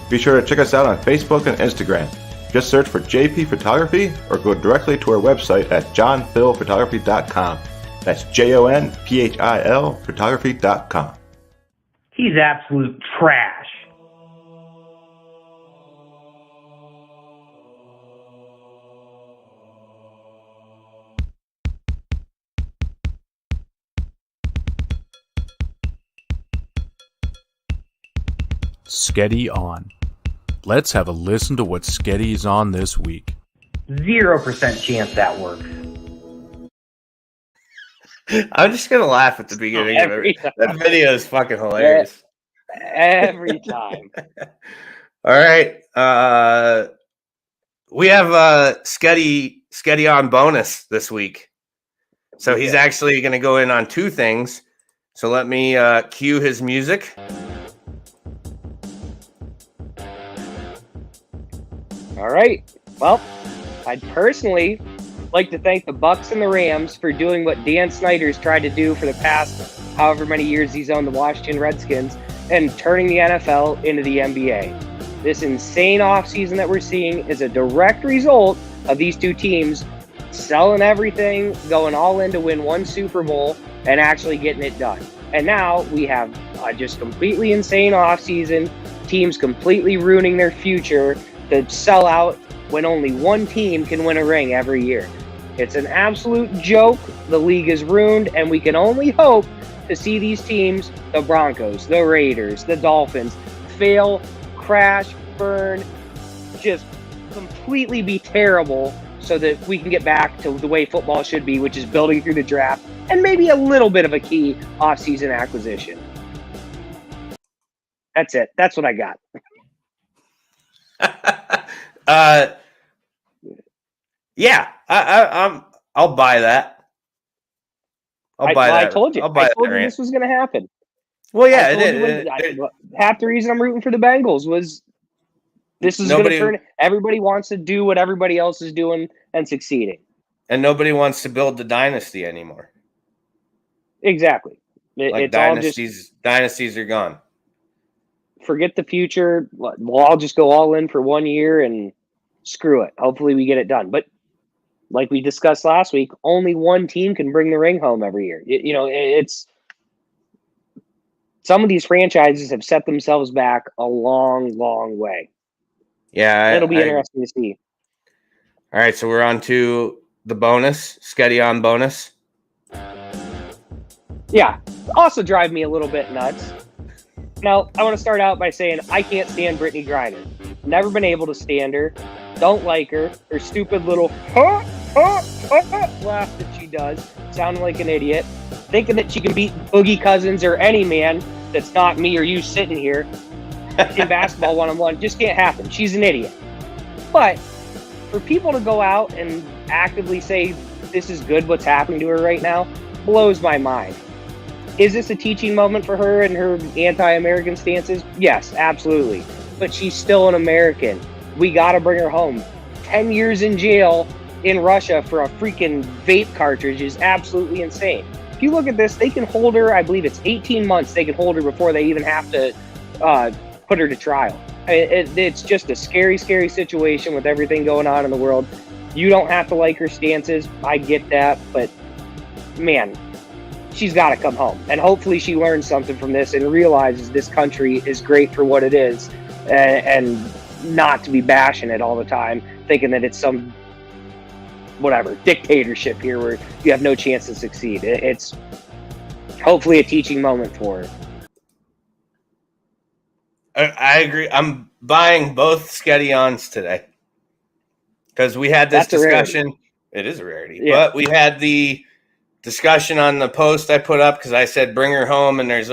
Be sure to check us out on Facebook and Instagram. Just search for JP Photography or go directly to our website at johnphilphotography.com. That's JONPHIL photography.com. He's absolute trash. Sketty On. Let's have a listen to what Sketty is on this week. 0% chance that works. I'm just going to laugh at the beginning of it. That video is fucking hilarious. Every time. All right. We have Sketty On bonus this week. So he's actually going to go in on 2 things. So let me cue his music. All right. Well, I'd personally like to thank the Bucks and the Rams for doing what Dan Snyder's tried to do for the past however many years he's owned the Washington Redskins and turning the NFL into the NBA. This insane offseason that we're seeing is a direct result of these 2 teams selling everything, going all in to win 1 Super Bowl, and actually getting it done. And now we have just completely insane offseason, teams completely ruining their future to sell out when only 1 team can win a ring every year. It's an absolute joke. The league is ruined, and we can only hope to see these teams, the Broncos, the Raiders, the Dolphins, fail, crash, burn, just completely be terrible so that we can get back to the way football should be, which is building through the draft and maybe a little bit of a key offseason acquisition. That's it. That's what I got. Yeah, I'll buy that. I'll buy that. I told you. I told you this was going to happen. Well, yeah, it did. Half the reason I'm rooting for the Bengals was This is going to turn. Everybody wants to do what everybody else is doing and succeeding. And nobody wants to build the dynasty anymore. Exactly. Like dynasties are gone. Forget the future. We'll all just go all in for 1 year and screw it. Hopefully we get it done. But like we discussed last week, only one team can bring the ring home every year. It's some of these franchises have set themselves back a long, long way. Yeah. It'll be interesting to see. All right, so we're on to the bonus, Sketty bonus. Yeah. Also drive me a little bit nuts. Now, I want to start out by saying I can't stand Brittany Griner. Never been able to stand her. Don't like her. Her stupid little laugh that she does, sounding like an idiot. Thinking that she can beat Boogie Cousins or any man that's not me or you sitting here in basketball one-on-one just can't happen. She's an idiot. But for people to go out and actively say this is good what's happening to her right now blows my mind. Is this a teaching moment for her and her anti-American stances? Yes, absolutely. But she's still an American. We got to bring her home. 10 years in jail in Russia for a freaking vape cartridge is absolutely insane. If you look at this, they can hold her, I believe it's 18 months they can hold her before they even have to put her to trial. It's just a scary, scary situation with everything going on in the world. You don't have to like her stances. I get that. But, man, she's got to come home. And hopefully she learns something from this and realizes this country is great for what it is and not to be bashing it all the time, thinking that it's some, whatever, dictatorship here where you have no chance to succeed. It's hopefully a teaching moment for her. I agree. I'm buying both Sketty-ons today because we had this discussion. It is a rarity. Yeah. But we had the discussion on the post I put up because I said bring her home, and there's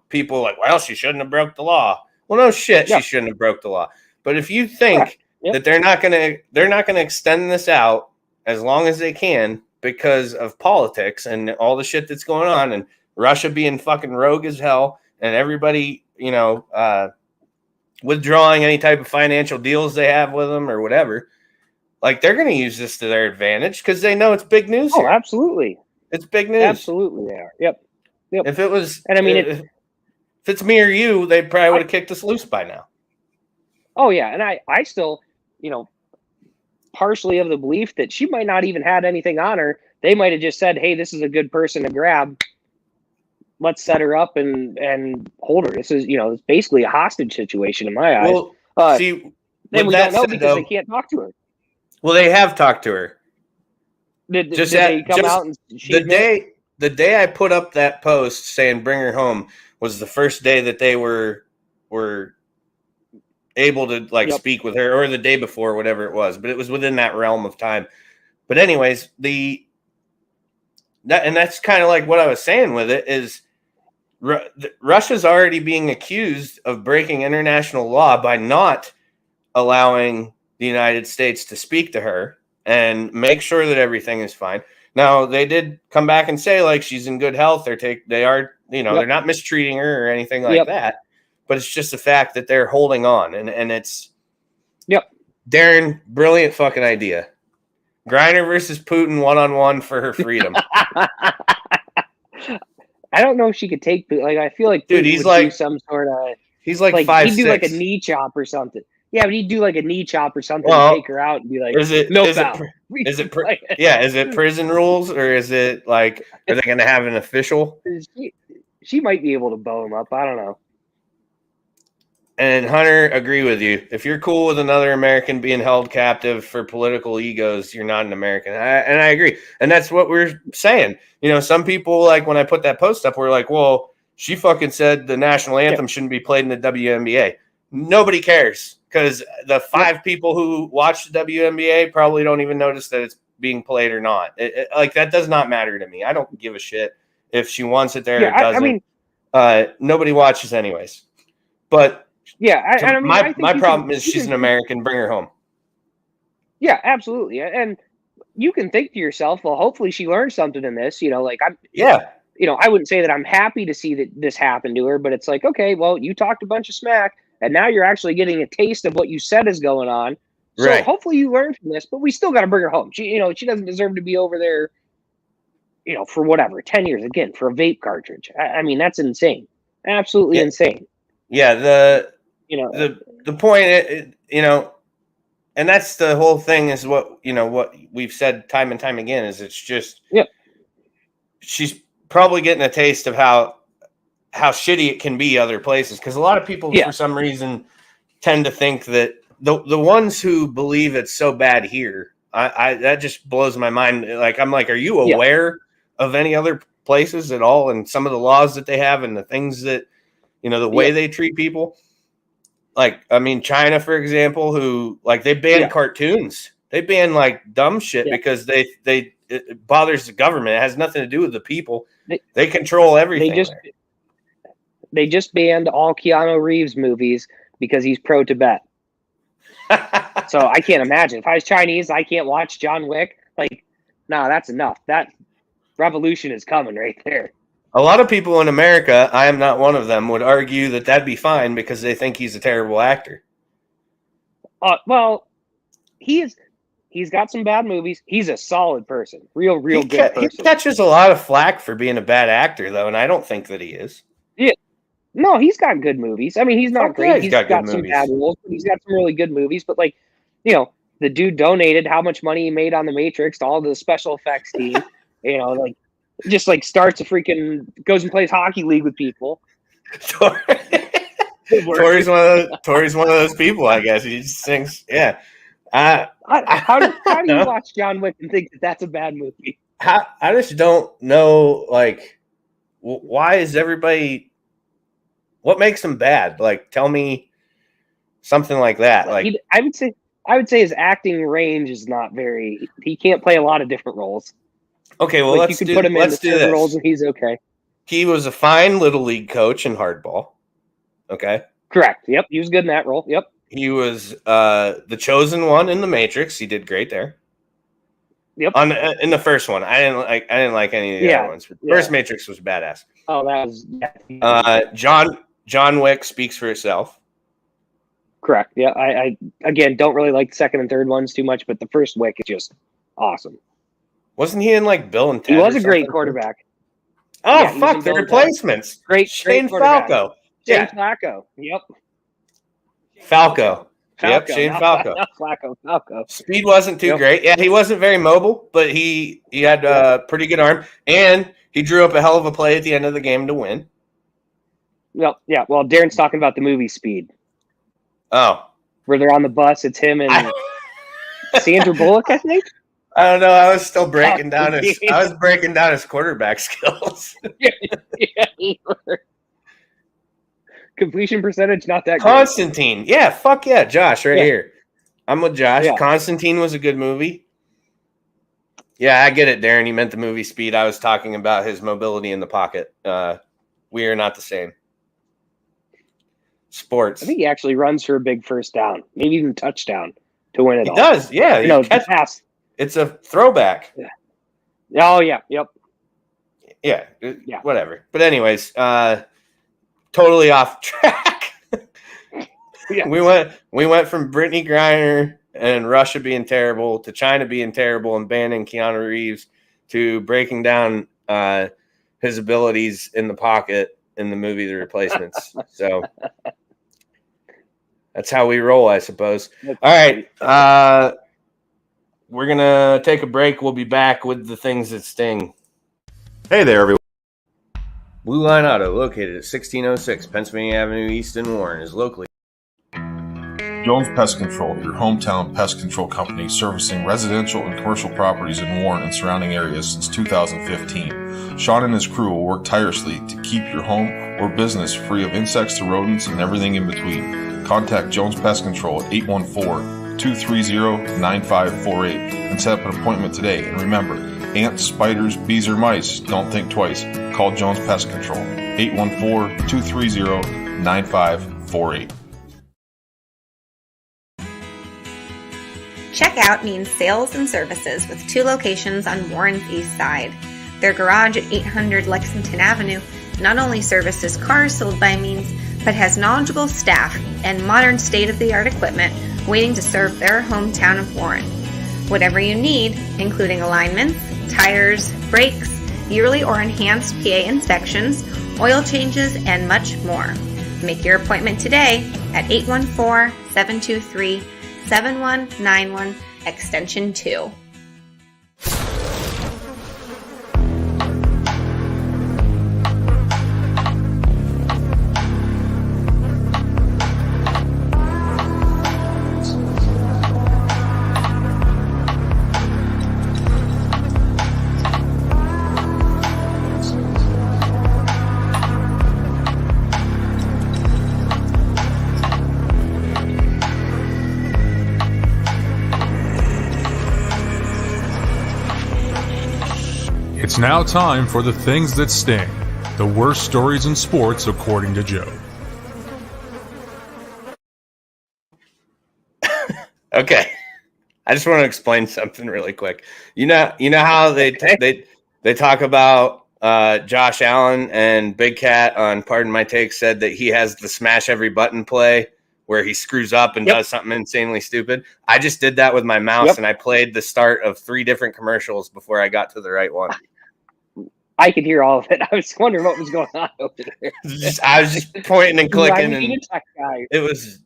people like, well, she shouldn't have broke the law. Well, no shit, she shouldn't have broke the law. But if you think that they're not gonna extend this out as long as they can because of politics and all the shit that's going on, and Russia being fucking rogue as hell, and everybody withdrawing any type of financial deals they have with them or whatever, like they're going to use this to their advantage because they know it's big news. Oh, absolutely. It's big news. Absolutely they are. Yep. If it was, and I mean, if it's me or you, they probably would have kicked us loose by now. Oh yeah. And I still, partially of the belief that she might not even had anything on her. They might've just said, hey, this is a good person to grab. Let's set her up and hold her. This is, it's basically a hostage situation in my eyes. Well, see, then we don't know because they can't talk to her. Well, they have talked to her. Did they come out and the day I put up that post saying bring her home was the first day that they were able to speak with her, or the day before, whatever it was. But it was within that realm of time. But anyways, that's kind of like what I was saying with it is Russia's already being accused of breaking international law by not allowing the United States to speak to her and make sure that everything is fine. Now, they did come back and say she's in good health. They're not mistreating her or anything like that. But it's just the fact that they're holding on, and it's Darren, brilliant fucking idea. Griner versus Putin 1-on-1 for her freedom. I don't know if she could take. I feel like dude, he's like some sort of. He's like 5'6". He'd do like a knee chop or something. Yeah, but he'd do like a knee chop or something to take her out and be like, is it prison rules, or is it like, are they going to have an official? She might be able to bow him up. I don't know. And Hunter, agree with you. If you're cool with another American being held captive for political egos, you're not an American. And I agree. And that's what we're saying. Some people, when I put that post up, were like, well, she fucking said the national anthem shouldn't be played in the WNBA. Nobody cares because the 5 people who watch the WNBA probably don't even notice that it's being played or not. That does not matter to me. I don't give a shit if she wants it there or doesn't. Nobody watches anyways. But my problem is she's an American. Bring her home. Yeah, absolutely. And you can think to yourself, well, hopefully she learned something in this. I wouldn't say that I'm happy to see that this happened to her, but it's like, okay, well, you talked a bunch of smack, And now you're actually getting a taste of what you said is going on. So hopefully you learn from this, but we still got to bring her home. She doesn't deserve to be over there, for whatever, 10 years again for a vape cartridge. I mean, that's insane. Absolutely insane. Yeah. The point, and that's the whole thing is what we've said time and time again is it's just, she's probably getting a taste of how shitty it can be other places. Cause a lot of people for some reason tend to think that the ones who believe it's so bad here, I that just blows my mind. Like, I'm like, are you aware of any other places at all? And some of the laws that they have and the things that, the way they treat people. Like, I mean, China, for example, who like they ban cartoons. They ban like dumb shit because it bothers the government. It has nothing to do with the people. They control everything. They just banned all Keanu Reeves movies because he's pro-Tibet. So I can't imagine. If I was Chinese, I can't watch John Wick. Like, no, that's enough. That revolution is coming right there. A lot of people in America, I am not one of them, would argue that that'd be fine because they think he's a terrible actor. Well, he's got some bad movies. He's a solid person. Real good person. He catches a lot of flack for being a bad actor, though, and I don't think that he is. Yeah. No, he's got good movies. I mean, he's not great. Yeah, he's got some bad roles, but he's got some really good movies. But, like, the dude donated how much money he made on The Matrix to all the special effects team. Just like starts goes and plays hockey league with people. Tori's one of those people, I guess. He just sings. Yeah. How do you watch John Wick and think that that's a bad movie? I just don't know. Like, why is everybody? What makes him bad? Like, tell me something like that. Like, I would say his acting range is not very. He can't play a lot of different roles. Okay, well, you could put him in certain roles and he's okay. He was a fine little league coach in hardball. Okay. Correct. Yep, he was good in that role. Yep. He was the chosen one in The Matrix. He did great there. Yep. In the first one, I didn't like any of the other ones. The first Matrix was badass. Oh, that was. John Wick speaks for itself. Correct. Yeah, I again don't really like the second and third ones too much, but the first Wick is just awesome. Wasn't he in like Bill and Ted? He was a great quarterback. Oh, fuck, the replacements. Great Shane Falco. Shane Flacco. Yep. Falco. Yep, Shane Falco. Falco. Speed wasn't too great. Yeah, he wasn't very mobile, but he had a pretty good arm, and he drew up a hell of a play at the end of the game to win. Well, yeah. Well, Darren's talking about the movie Speed. Oh. Where they're on the bus. It's him and Sandra Bullock, I think. I don't know. I was still breaking down his quarterback skills. Yeah. Completion percentage, not that Constantine. Great. Yeah, fuck yeah. Josh, here. I'm with Josh. Yeah. Constantine was a good movie. Yeah, I get it, Darren. You meant the movie Speed. I was talking about his mobility in the pocket. We are not the same. Sports. I think he actually runs for a big first down, maybe even touchdown to win it all. He does, yeah. Pass. It's a throwback. Yeah. Oh, yeah. Yep. Yeah. Whatever. But anyways, totally off track. Yeah. We went from Brittany Griner and Russia being terrible to China being terrible and banning Keanu Reeves to breaking down his abilities in the pocket in the movie The Replacements. So that's how we roll, I suppose. All right. We're going to take a break. We'll be back with the things that sting. Hey there, everyone. Blue Line Auto, located at 1606 Pennsylvania Avenue East in Warren, is locally. Jones Pest Control, your hometown pest control company servicing residential and commercial properties in Warren and surrounding areas since 2015. Sean and his crew will work tirelessly to keep your home or business free of insects to rodents and everything in between. Contact Jones Pest Control at 814-230-9548 and set up an appointment today. And remember, ants, spiders, bees, or mice, don't think twice. Call Jones Pest Control, 814-230-9548. Checkout means sales and services with 2 locations on Warren's East Side. Their garage at 800 Lexington Avenue not only services cars sold by Means, but has knowledgeable staff and modern state-of-the-art equipment waiting to serve their hometown of Warren. Whatever you need, including alignments, tires, brakes, yearly or enhanced PA inspections, oil changes, and much more. Make your appointment today at 814-723-7191, extension 2. It's now time for the things that sting. The worst stories in sports, according to Joe. Okay. I just want to explain something really quick. You know how they talk about Josh Allen and Big Cat on Pardon My Take said that he has the smash every button play where he screws up and does something insanely stupid. I just did that with my mouse and I played the start of 3 different commercials before I got to the right one. I could hear all of it. I was wondering what was going on over there. I was just pointing and clicking, and it was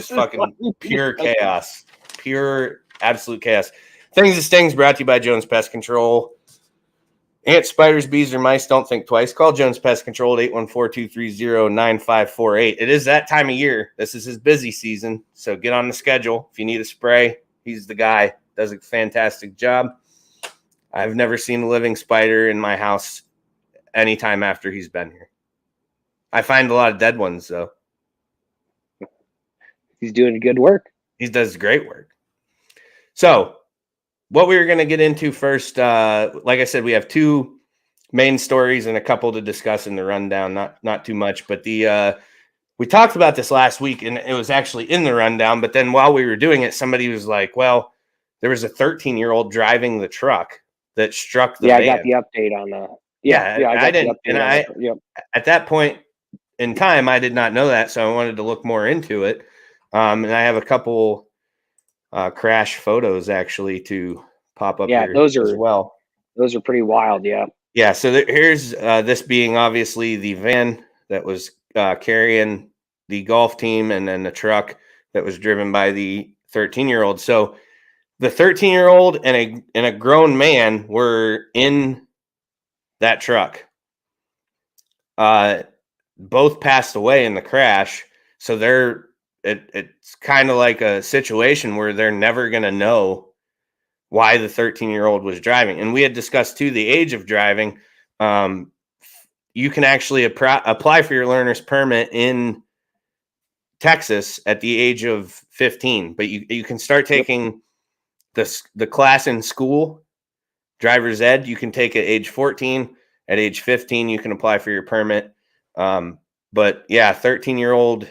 fucking pure chaos. Pure, absolute chaos. Things that stings brought to you by Jones Pest Control. Ants, spiders, bees, or mice, don't think twice. Call Jones Pest Control at 814-230-9548. It is that time of year. This is his busy season, so get on the schedule. If you need a spray, he's the guy. Does a fantastic job. I've never seen a living spider in my house anytime after he's been here. I find a lot of dead ones, though. He's doing good work. He does great work. So, what we were going to get into first, like I said, we have 2 main stories and a couple to discuss in the rundown. Not too much, but we talked about this last week, and it was actually in the rundown. But then while we were doing it, somebody was like, "Well, there was a 13-year-old driving the truck that struck the van." I got the update on that. I didn't. And at that point in time, I did not know that, so I wanted to look more into it. And I have a couple crash photos actually to pop up here those are as well. Those are pretty wild. Yeah. So here's this being obviously the van that was carrying the golf team, and then the truck that was driven by the 13-year-old. So the 13-year-old and a grown man were in that truck. Both passed away in the crash. So it's kind of like a situation where they're never going to know why the 13-year-old was driving. And we had discussed too the age of driving. You can actually apply for your learner's permit in Texas at the age of 15, but you can start taking the class in school, driver's ed. You can take at age 14. At age 15, you can apply for your permit. But yeah, 13-year-old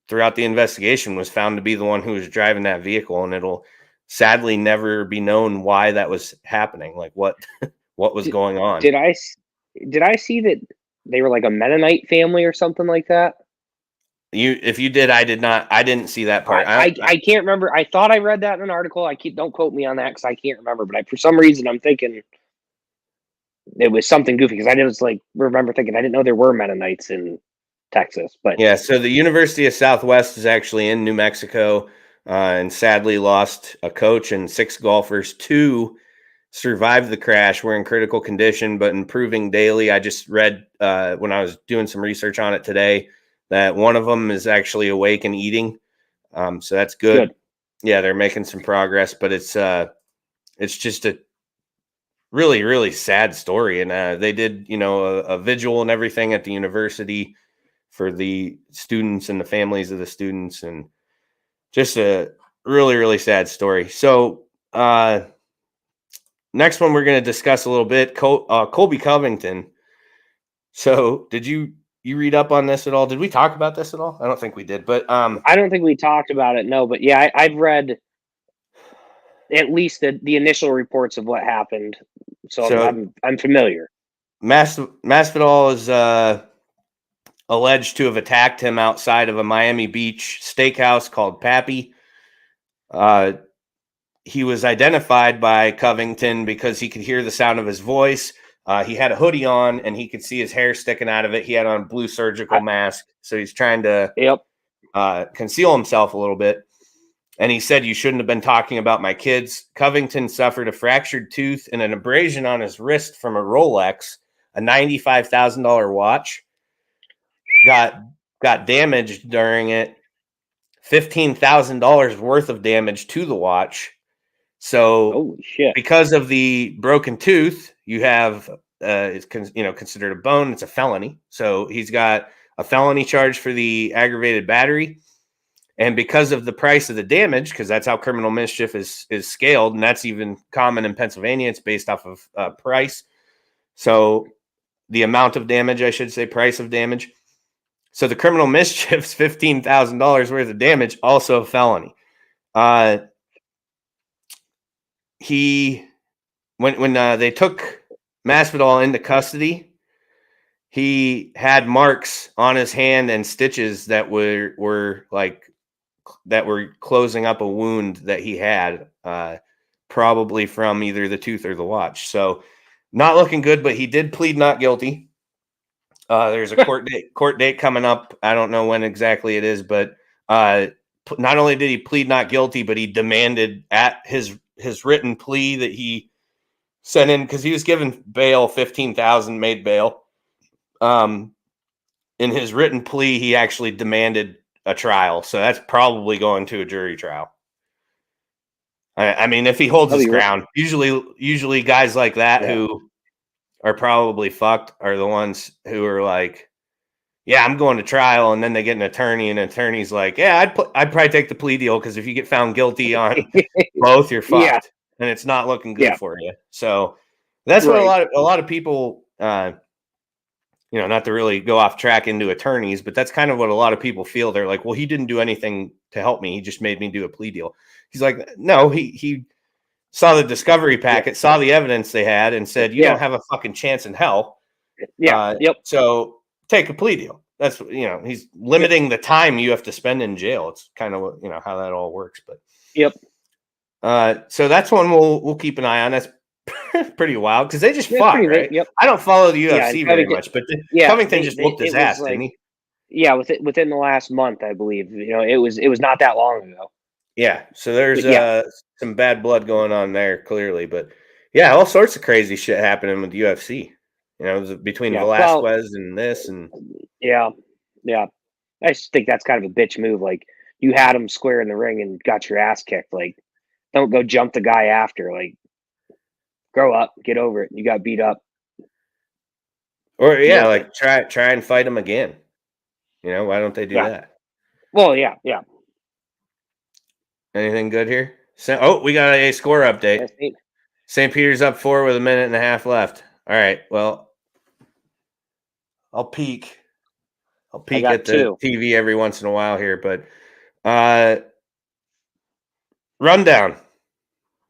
throughout the investigation was found to be the one who was driving that vehicle, and it'll sadly never be known why that was happening. Like what was going on. Did I see that they were like a Mennonite family or something like that? If you did, I did not. I didn't see that part. I can't remember. I thought I read that in an article. Don't quote me on that because I can't remember. But for some reason, I'm thinking it was something goofy because I remember thinking I didn't know there were Mennonites in Texas. But yeah, so the University of Southwest is actually in New Mexico, and sadly lost a coach and 6 golfers. 2 survived the crash, were in critical condition but improving daily. I just read when I was doing some research on it today that one of them is actually awake and eating. So that's good. Yeah, they're making some progress, but it's just a really, really sad story. And they did, a vigil and everything at the university for the students and the families of the students, and just a really, really sad story. So next one we're going to discuss a little bit, Colby Covington. So did you read up on this at all? Did we talk about this at all? I don't think we did, but I don't think we talked about it. No, but yeah, I've read at least the initial reports of what happened, so I'm familiar. Masvidal is alleged to have attacked him outside of a Miami Beach steakhouse called Pappy. He was identified by Covington because he could hear the sound of his voice. He had a hoodie on and he could see his hair sticking out of it. He had on a blue surgical mask. So he's trying to conceal himself a little bit. And he said, "You shouldn't have been talking about my kids." Covington suffered a fractured tooth and an abrasion on his wrist from a Rolex, a $95,000 watch. Got damaged during it. $15,000 worth of damage to the watch. So, holy shit! Because of the broken tooth, you have it's considered a bone. It's a felony. So he's got a felony charge for the aggravated battery, and because of the price of the damage, because that's how criminal mischief is scaled, and that's even common in Pennsylvania. It's based off of price. So the amount of damage, I should say, price of damage. So the criminal mischief's $15,000 worth of damage, also a felony. When they took Masvidal into custody, he had marks on his hand and stitches that were closing up a wound that he had, probably from either the tooth or the watch. So not looking good, but he did plead not guilty. There's a court date coming up. I don't know when exactly it is, but not only did he plead not guilty, but he demanded at his written plea that he sent in, because he was given bail, $15,000 made bail. In his written plea, he actually demanded a trial. So that's probably going to a jury trial. I mean, if he holds his ground, usually guys like that who are probably fucked are the ones who are like, yeah, I'm going to trial, and then they get an attorney, and an attorney's like, yeah, I'd probably take the plea deal, because if you get found guilty on both, you're fucked, and it's not looking good for you. So that's what a lot of people, not to really go off track into attorneys, but that's kind of what a lot of people feel. They're like, well, he didn't do anything to help me. He just made me do a plea deal. He's like, no, he saw the discovery packet, saw the evidence they had, and said, you don't have a fucking chance in hell. So take a plea deal. That's, he's limiting the time you have to spend in jail. It's kind of, how that all works. But so that's one we'll keep an eye on. That's pretty wild, because they just fought, right? I don't follow the UFC very much, but Covington just whooped his ass, didn't he? Yeah, within the last month, I believe. It was not that long ago. Yeah, so there's some bad blood going on there, clearly. But yeah, all sorts of crazy shit happening with the UFC. Between Velasquez and this, and yeah. I just think that's kind of a bitch move. Like, you had him square in the ring and got your ass kicked. Like, don't go jump the guy after. Like, grow up, get over it. You got beat up. Or like try and fight him again. Why don't they do that? Well, yeah. Anything good here? So, we got a score update. St. Peter's up 4 with a minute and a half left. All right. Well, I'll peek at the TV every once in a while here, but rundown.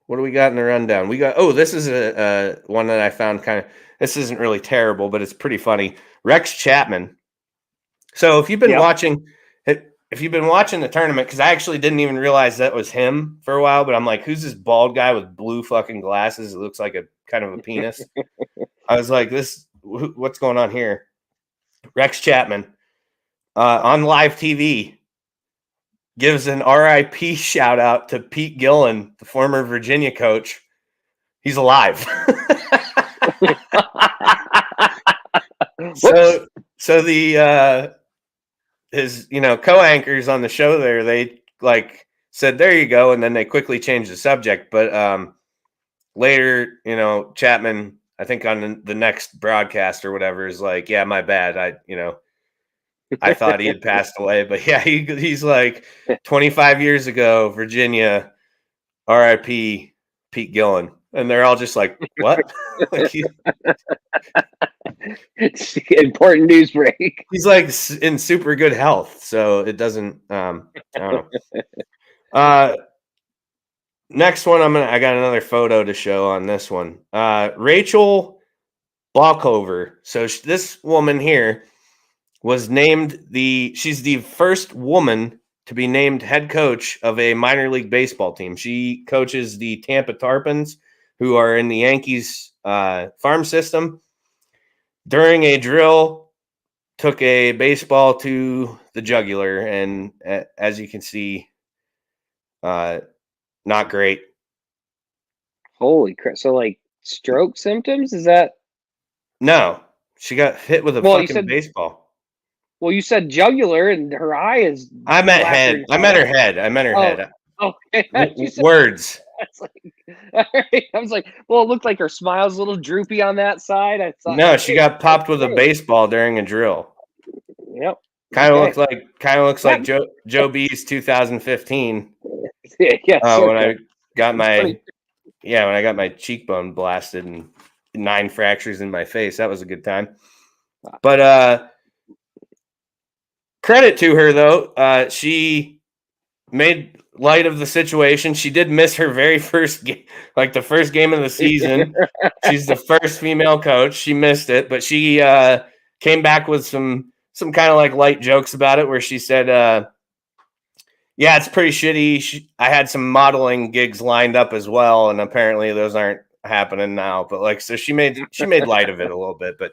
What do we got in the rundown? We got this is a one that I found this isn't really terrible, but it's pretty funny. Rex Chapman. So if you've been watching the tournament, because I actually didn't even realize that was him for a while, but I'm like, who's this bald guy with blue fucking glasses? It looks like a kind of a penis. I was like, what's going on here? Rex Chapman on live TV gives an RIP shout out to Pete Gillen, the former Virginia coach. He's alive. So the his co-anchors on the show there, they said, there you go, and then they quickly changed the subject. But later, Chapman, I think on the next broadcast or whatever, is like, yeah, my bad. I thought he had passed away, but yeah, he's like 25 years ago, Virginia, RIP Pete Gillen. And they're all just like, what? It's important news break. He's like in super good health, so it doesn't, I don't know. Next one, I got another photo to show on this one. Rachel Balkover. So this woman here was named she's the first woman to be named head coach of a minor league baseball team. She coaches the Tampa Tarpons, who are in the Yankees farm system. During a drill, took a baseball to the jugular, and as you can see, not great. Holy crap. So, like, stroke symptoms? Is that? No, she got hit with a fucking baseball. Well, you said jugular, and her eye is. I meant head. I meant her head. Head. Okay. Words. I was like, well, it looked like her smile's a little droopy on that side. I thought. No, she got popped with a baseball during a drill. Yep. Kind of looks like Joe B's 2015. Yeah. When I got my cheekbone blasted and 9 fractures in my face. That was a good time. But credit to her, though. She made light of the situation. She did miss her very first game, like the first game of the season. She's the first female coach. She missed it, but she came back with some kind of like light jokes about it, where she said, yeah, it's pretty shitty. I had some modeling gigs lined up as well, and apparently those aren't happening now. But so she made light of it a little bit. But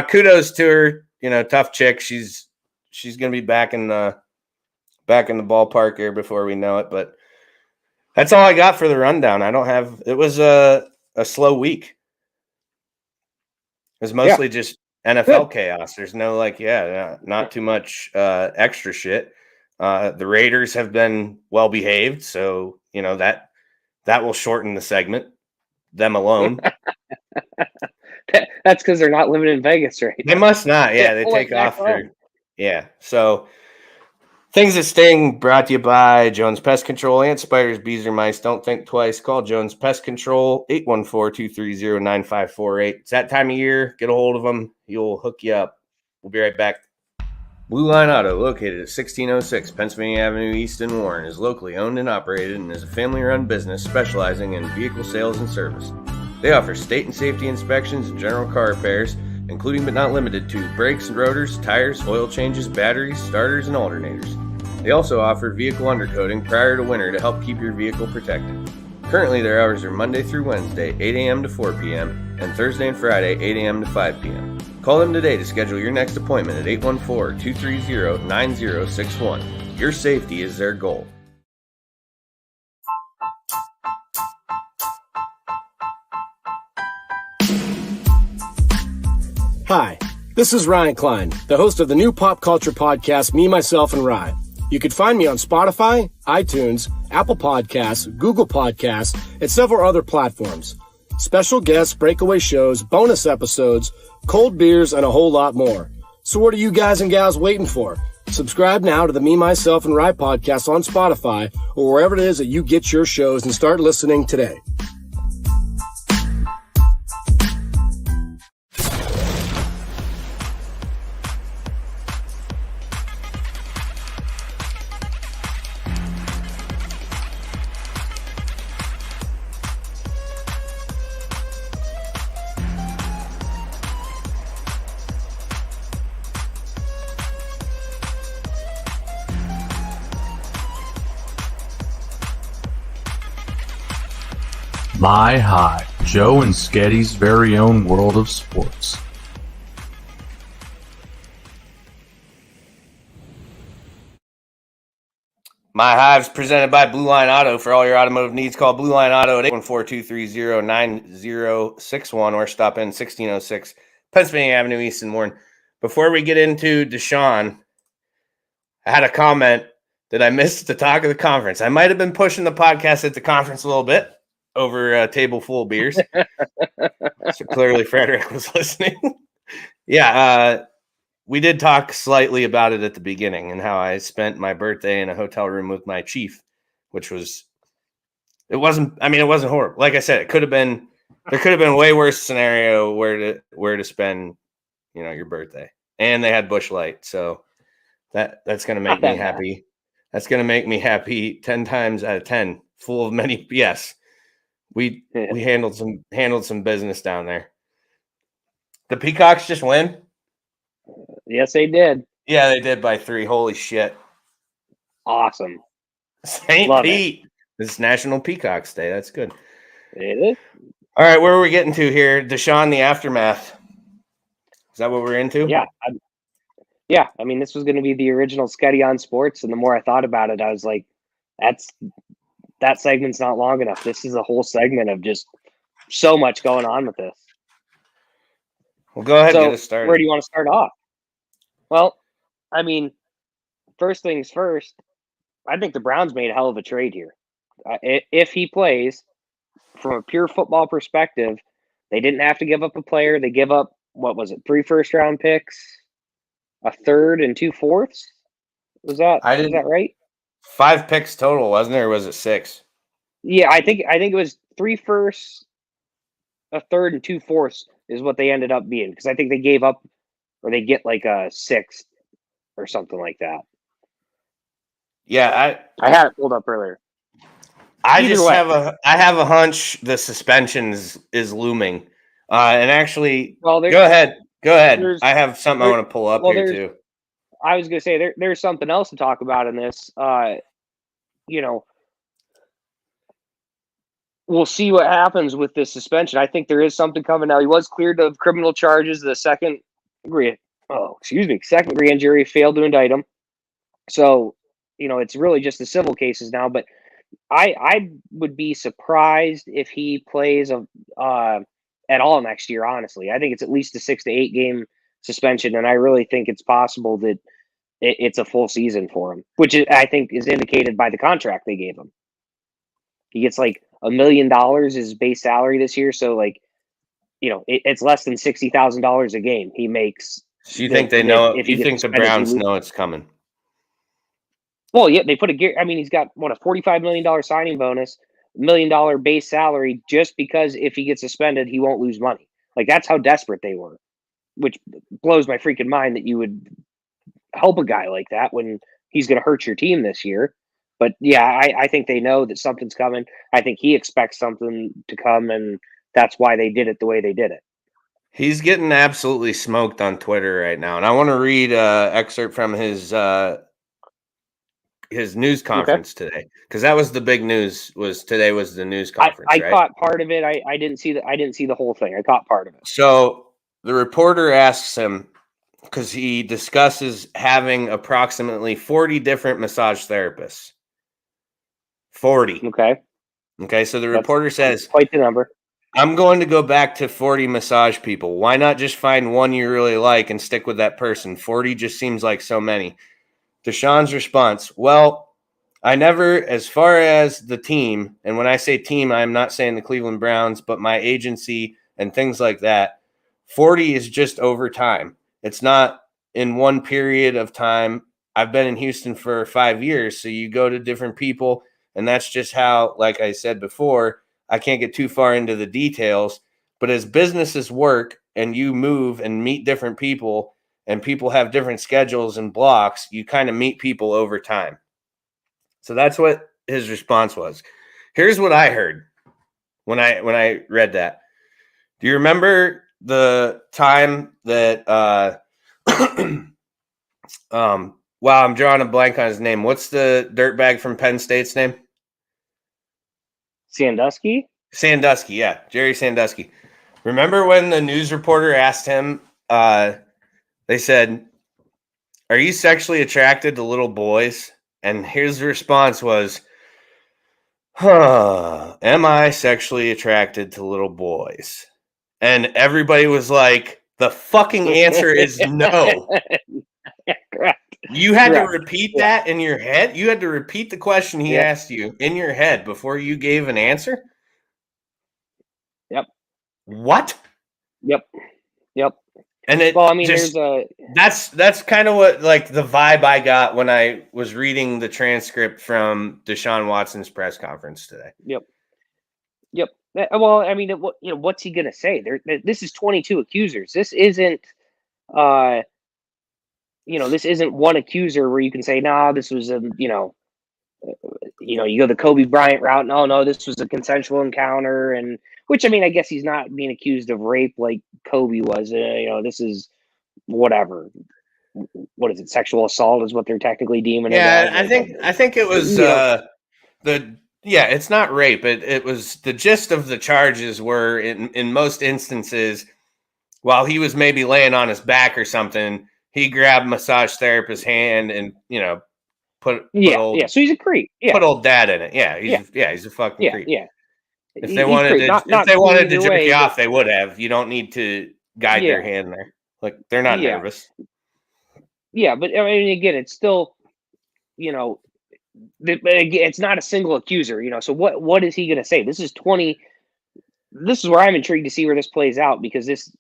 kudos to her. Tough chick. She's gonna be back in the ballpark here before we know it. But that's all I got for the rundown. I don't have. It was a slow week. It was mostly just NFL chaos. There's no not too much extra shit. The Raiders have been well behaved, so that will shorten the segment. Them alone. That's because they're not living in Vegas, right? They must not. Yeah, they take off. So things that sting brought to you by Jones Pest Control. Ants, spiders, bees, or mice. Don't think twice. Call Jones Pest Control 814-230-9548. It's that time of year. Get a hold of them. He'll hook you up. We'll be right back. Blue Line Auto, located at 1606 Pennsylvania Avenue East in Warren, is locally owned and operated and is a family-run business specializing in vehicle sales and service. They offer state and safety inspections and general car repairs, including but not limited to brakes and rotors, tires, oil changes, batteries, starters, and alternators. They also offer vehicle undercoating prior to winter to help keep your vehicle protected. Currently, their hours are Monday through Wednesday, 8 a.m. to 4 p.m., and Thursday and Friday, 8 a.m. to 5 p.m. Call them today to schedule your next appointment at 814-230-9061. Your safety is their goal. Hi, this is Ryan Klein, the host of the new pop culture podcast, Me, Myself, and Rye. You can find me on Spotify, iTunes, Apple Podcasts, Google Podcasts, and several other platforms. Special guests, breakaway shows, bonus episodes, cold beers, and a whole lot more. So what are you guys and gals waiting for? Subscribe now to the Me, Myself, and Rye podcast on Spotify or wherever it is that you get your shows and start listening today. My High, Joe and Sketty's very own world of sports. My Hive's presented by Blue Line Auto. For all your automotive needs, call Blue Line Auto at 814-230-9061 or stop in 1606 Pennsylvania Avenue East in Warren. Before we get into Deshaun, I had a comment that I missed the talk of the conference. I might have been pushing the podcast at the conference a little bit over a table full of beers. So clearly Frederick was listening. We did talk slightly about it at the beginning and how I spent my birthday in a hotel room with my chief, which was, it wasn't horrible. Like I said, there could have been a way worse scenario where to spend, your birthday. And they had Busch Light. So that's going to make me happy. That's going to make me happy 10 times out of 10, full of many. Yes. We handled some business down there. The Peacocks just win. Yes, they did. Yeah, they did by 3. Holy shit. Awesome. St. Pete. This is National Peacocks Day. That's good. It is. All right, where are we getting to here? Deshaun, the aftermath. Is that what we're into? Yeah. Yeah. I mean, this was going to be the original Scuddy on Sports, and the more I thought about it, I was like, that segment's not long enough. This is a whole segment of just so much going on with this. Well, go ahead, get us started. Where do you want to start off? Well, I mean, first things first, I think the Browns made a hell of a trade here. If he plays, from a pure football perspective, they didn't have to give up a player. They give up, 3 first-round picks, a third and 2 fourths? Was that right? 5 picks total, wasn't there, or was it 6? Yeah, I think it was 3 firsts, a third, and 2 fourths is what they ended up being, because I think they gave up, or they get like a 6th or something like that. Yeah, I had it pulled up earlier. I have a hunch the suspension is looming. And actually, go ahead. I have something I want to pull up here too. I was going to say there's something else to talk about in this. We'll see what happens with this suspension. I think there is something coming now. He was cleared of criminal charges. The second degree injury, failed to indict him. So, it's really just the civil cases now. But I would be surprised if he plays at all next year. Honestly, I think it's at least a 6 to 8 game suspension, and I really think it's possible that it's a full season for him, which I think is indicated by the contract they gave him. He gets like $1 million as base salary this year, so it's less than $60,000 a game he makes. So you think they know? You think the Browns know it's coming? Well, yeah, they put he's got a $45 million signing bonus, $1 million base salary, just because if he gets suspended, he won't lose money. Like, that's how desperate they were, which blows my freaking mind that you would help a guy like that when he's going to hurt your team this year. But yeah, I think they know that something's coming. I think he expects something to come, and that's why they did it the way they did it. He's getting absolutely smoked on Twitter right now, and I want to read an excerpt from his news conference today, because that was the big news. Today was the news conference. I caught part of it. I didn't see the whole thing. I caught part of it. So the reporter asks him, because he discusses having approximately 40 different massage therapists. 40. Okay. So the reporter says, quite the number. I'm going to go back to 40 massage people. Why not just find one you really like and stick with that person? 40 just seems like so many. Deshaun's response, well, I never, as far as the team, and when I say team, I'm not saying the Cleveland Browns, but my agency and things like that, 40 is just over time. It's not in one period of time. I've been in Houston for 5 years, so you go to different people, and that's just how, like I said before, I can't get too far into the details, but as businesses work and you move and meet different people, and people have different schedules and blocks, you kind of meet people over time. So that's what his response was. Here's what I heard when I read that. Do you remember the time that wow, I'm drawing a blank on his name. What's the dirtbag from Penn State's name? Sandusky, yeah, Jerry Sandusky. Remember when the news reporter asked him, they said, are you sexually attracted to little boys? And his response was, am I sexually attracted to little boys? And everybody was like, the fucking answer is no. Correct. You had to repeat that in your head? You had to repeat the question he asked you in your head before you gave an answer? Yep. What? Yep. And that's kind of what, like, the vibe I got when I was reading the transcript from Deshaun Watson's press conference today. Yep. Well, I mean, what's he gonna say? This is 22 accusers. This isn't, this isn't one accuser where you can say, nah, this was you go the Kobe Bryant route. No, this was a consensual encounter, and which, I mean, I guess he's not being accused of rape like Kobe was. This is whatever. what is it? Sexual assault is what they're technically deeming it Yeah, as. I think it was it's not rape. It was the gist of the charges were in most instances, while he was maybe laying on his back or something, he grabbed massage therapist's hand and put old So he's a creep. Yeah. Put old dad in it. Yeah, he's a fucking creep. Yeah. If they wanted to jerk you off, they would have. You don't need to guide their hand there. Like, they're not nervous. Yeah, but I mean, again, it's still, it's not a single accuser, So what is he going to say? This is where I'm intrigued to see where this plays out, because this,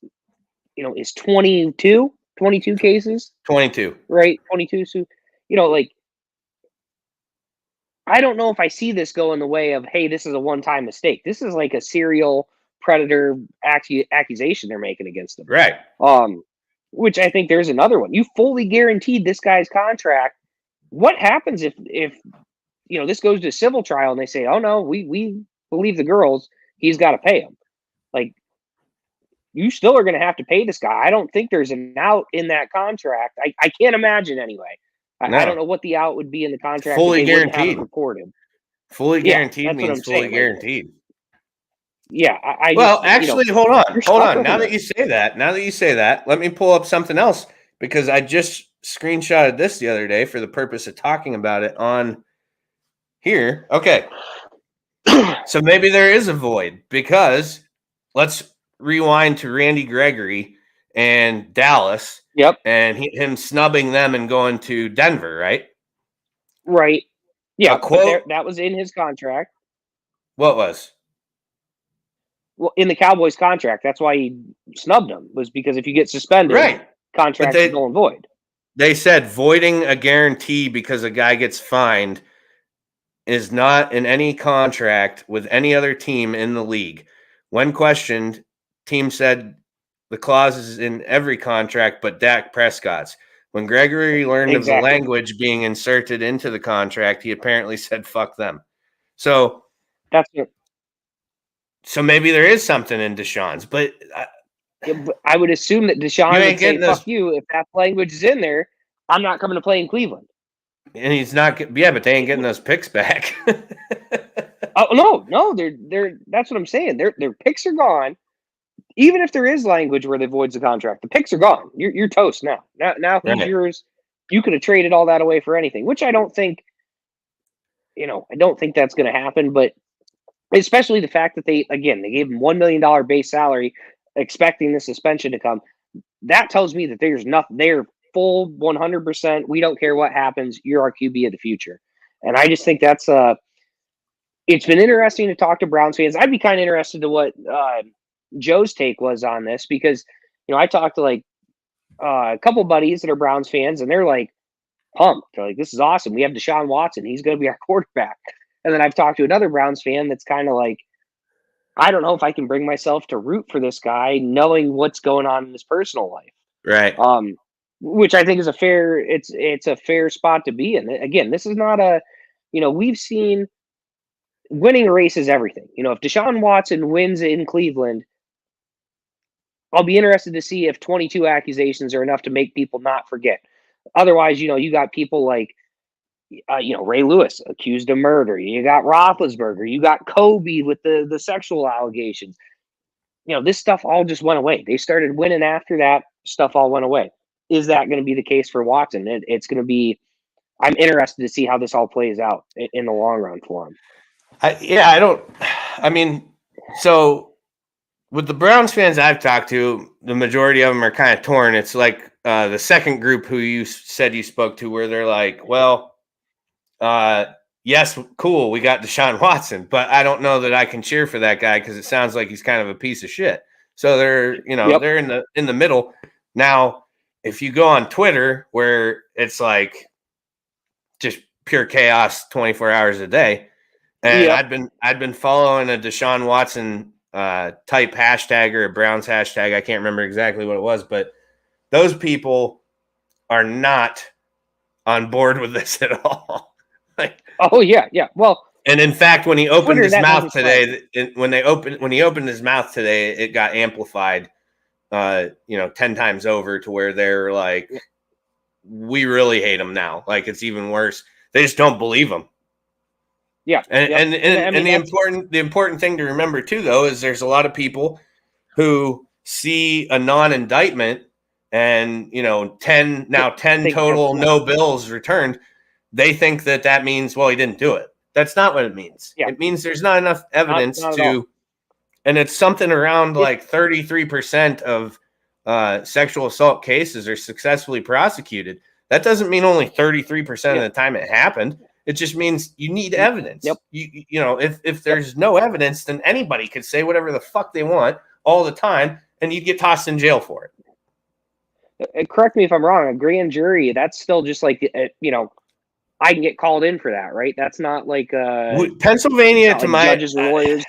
is 22 cases. 22. Right, 22. So, I don't know if I see this go in the way of, hey, this is a one-time mistake. This is like a serial predator accusation they're making against him. Right. Which I think there's another one. You fully guaranteed this guy's contract. What happens if this goes to a civil trial and they say, oh no, we believe the girls, he's got to pay them. Like, you still are going to have to pay this guy. I don't think there's an out in that contract. I can't imagine anyway. No. I don't know what the out would be in the contract. Fully guaranteed. Reported. Fully guaranteed means fully guaranteed. Yeah. Actually, hold on. Now that you say that, let me pull up something else, because I just screenshotted this the other day for the purpose of talking about it on here. Okay. So maybe there is a void, because let's rewind to Randy Gregory and Dallas. Yep. And him snubbing them and going to Denver, right? Right. Yeah. Quote, that was in his contract. What was? Well, in the Cowboys contract, that's why he snubbed him, was because if you get suspended, right, contract is null and void. They said voiding a guarantee because a guy gets fined is not in any contract with any other team in the league. When questioned, team said the clause is in every contract but Dak Prescott's. When Gregory learned of the language being inserted into the contract, he apparently said, fuck them. So that's it. So maybe there is something in Deshaun's, but I would assume that Deshaun would say, fuck you. If that language is in there, I'm not coming to play in Cleveland. And he's not, but they ain't getting those picks back. Oh, no, they're that's what I'm saying. Their picks are gone. Even if there is language where they voids the contract, the picks are gone. You're toast now. Now who's yours? You could have traded all that away for anything, which I don't think, I don't think that's going to happen. But especially the fact that they gave him $1 million base salary, expecting the suspension to come. That tells me that there's nothing. They're full 100%. We don't care what happens. You're our QB of the future. And I just think that's it's been interesting to talk to Browns fans. I'd be kind of interested to what Joe's take was on this, because I talked to like a couple buddies that are Browns fans, and they're like pumped. They're like, this is awesome. We have Deshaun Watson. He's going to be our quarterback. And then I've talked to another Browns fan that's kind of like, I don't know if I can bring myself to root for this guy, knowing what's going on in his personal life. Right. Which I think is it's a fair spot to be in. Again, this is not a, we've seen winning a race is everything. If Deshaun Watson wins in Cleveland, I'll be interested to see if 22 accusations are enough to make people not forget. Otherwise, you got people like, Ray Lewis accused of murder. You got Roethlisberger. You got Kobe with the sexual allegations. This stuff all just went away. They started winning after that. Stuff all went away. Is that going to be the case for Watson? It's going to be. I'm interested to see how this all plays out in the long run for him. So with the Browns fans I've talked to, the majority of them are kind of torn. It's like the second group who you said you spoke to, where they're like, well, yes, cool, we got Deshaun Watson, but I don't know that I can cheer for that guy because it sounds like he's kind of a piece of shit. So they're, they're in the middle. Now, if you go on Twitter, where it's like just pure chaos 24 hours a day, and I'd been following a Deshaun Watson type hashtag or a Browns hashtag. I can't remember exactly what it was, but those people are not on board with this at all. Oh yeah. Well, and in fact, when he opened his mouth today, when he opened his mouth today, it got amplified, 10 times over, to where they're like, we really hate him now. Like, it's even worse. They just don't believe him. Yeah. And the important thing to remember too, though, is there's a lot of people who see a non-indictment and 10 total no bills returned. They think that means, well, he didn't do it. That's not what it means. Yeah. It means there's not enough evidence to, and it's something around like 33% of sexual assault cases are successfully prosecuted. That doesn't mean only 33% of the time it happened. It just means you need evidence. Yep. If there's no evidence, then anybody could say whatever the fuck they want all the time, and you'd get tossed in jail for it. Correct me if I'm wrong. A grand jury, that's still just like, I can get called in for that, right? That's not like Pennsylvania, to my judges or lawyers.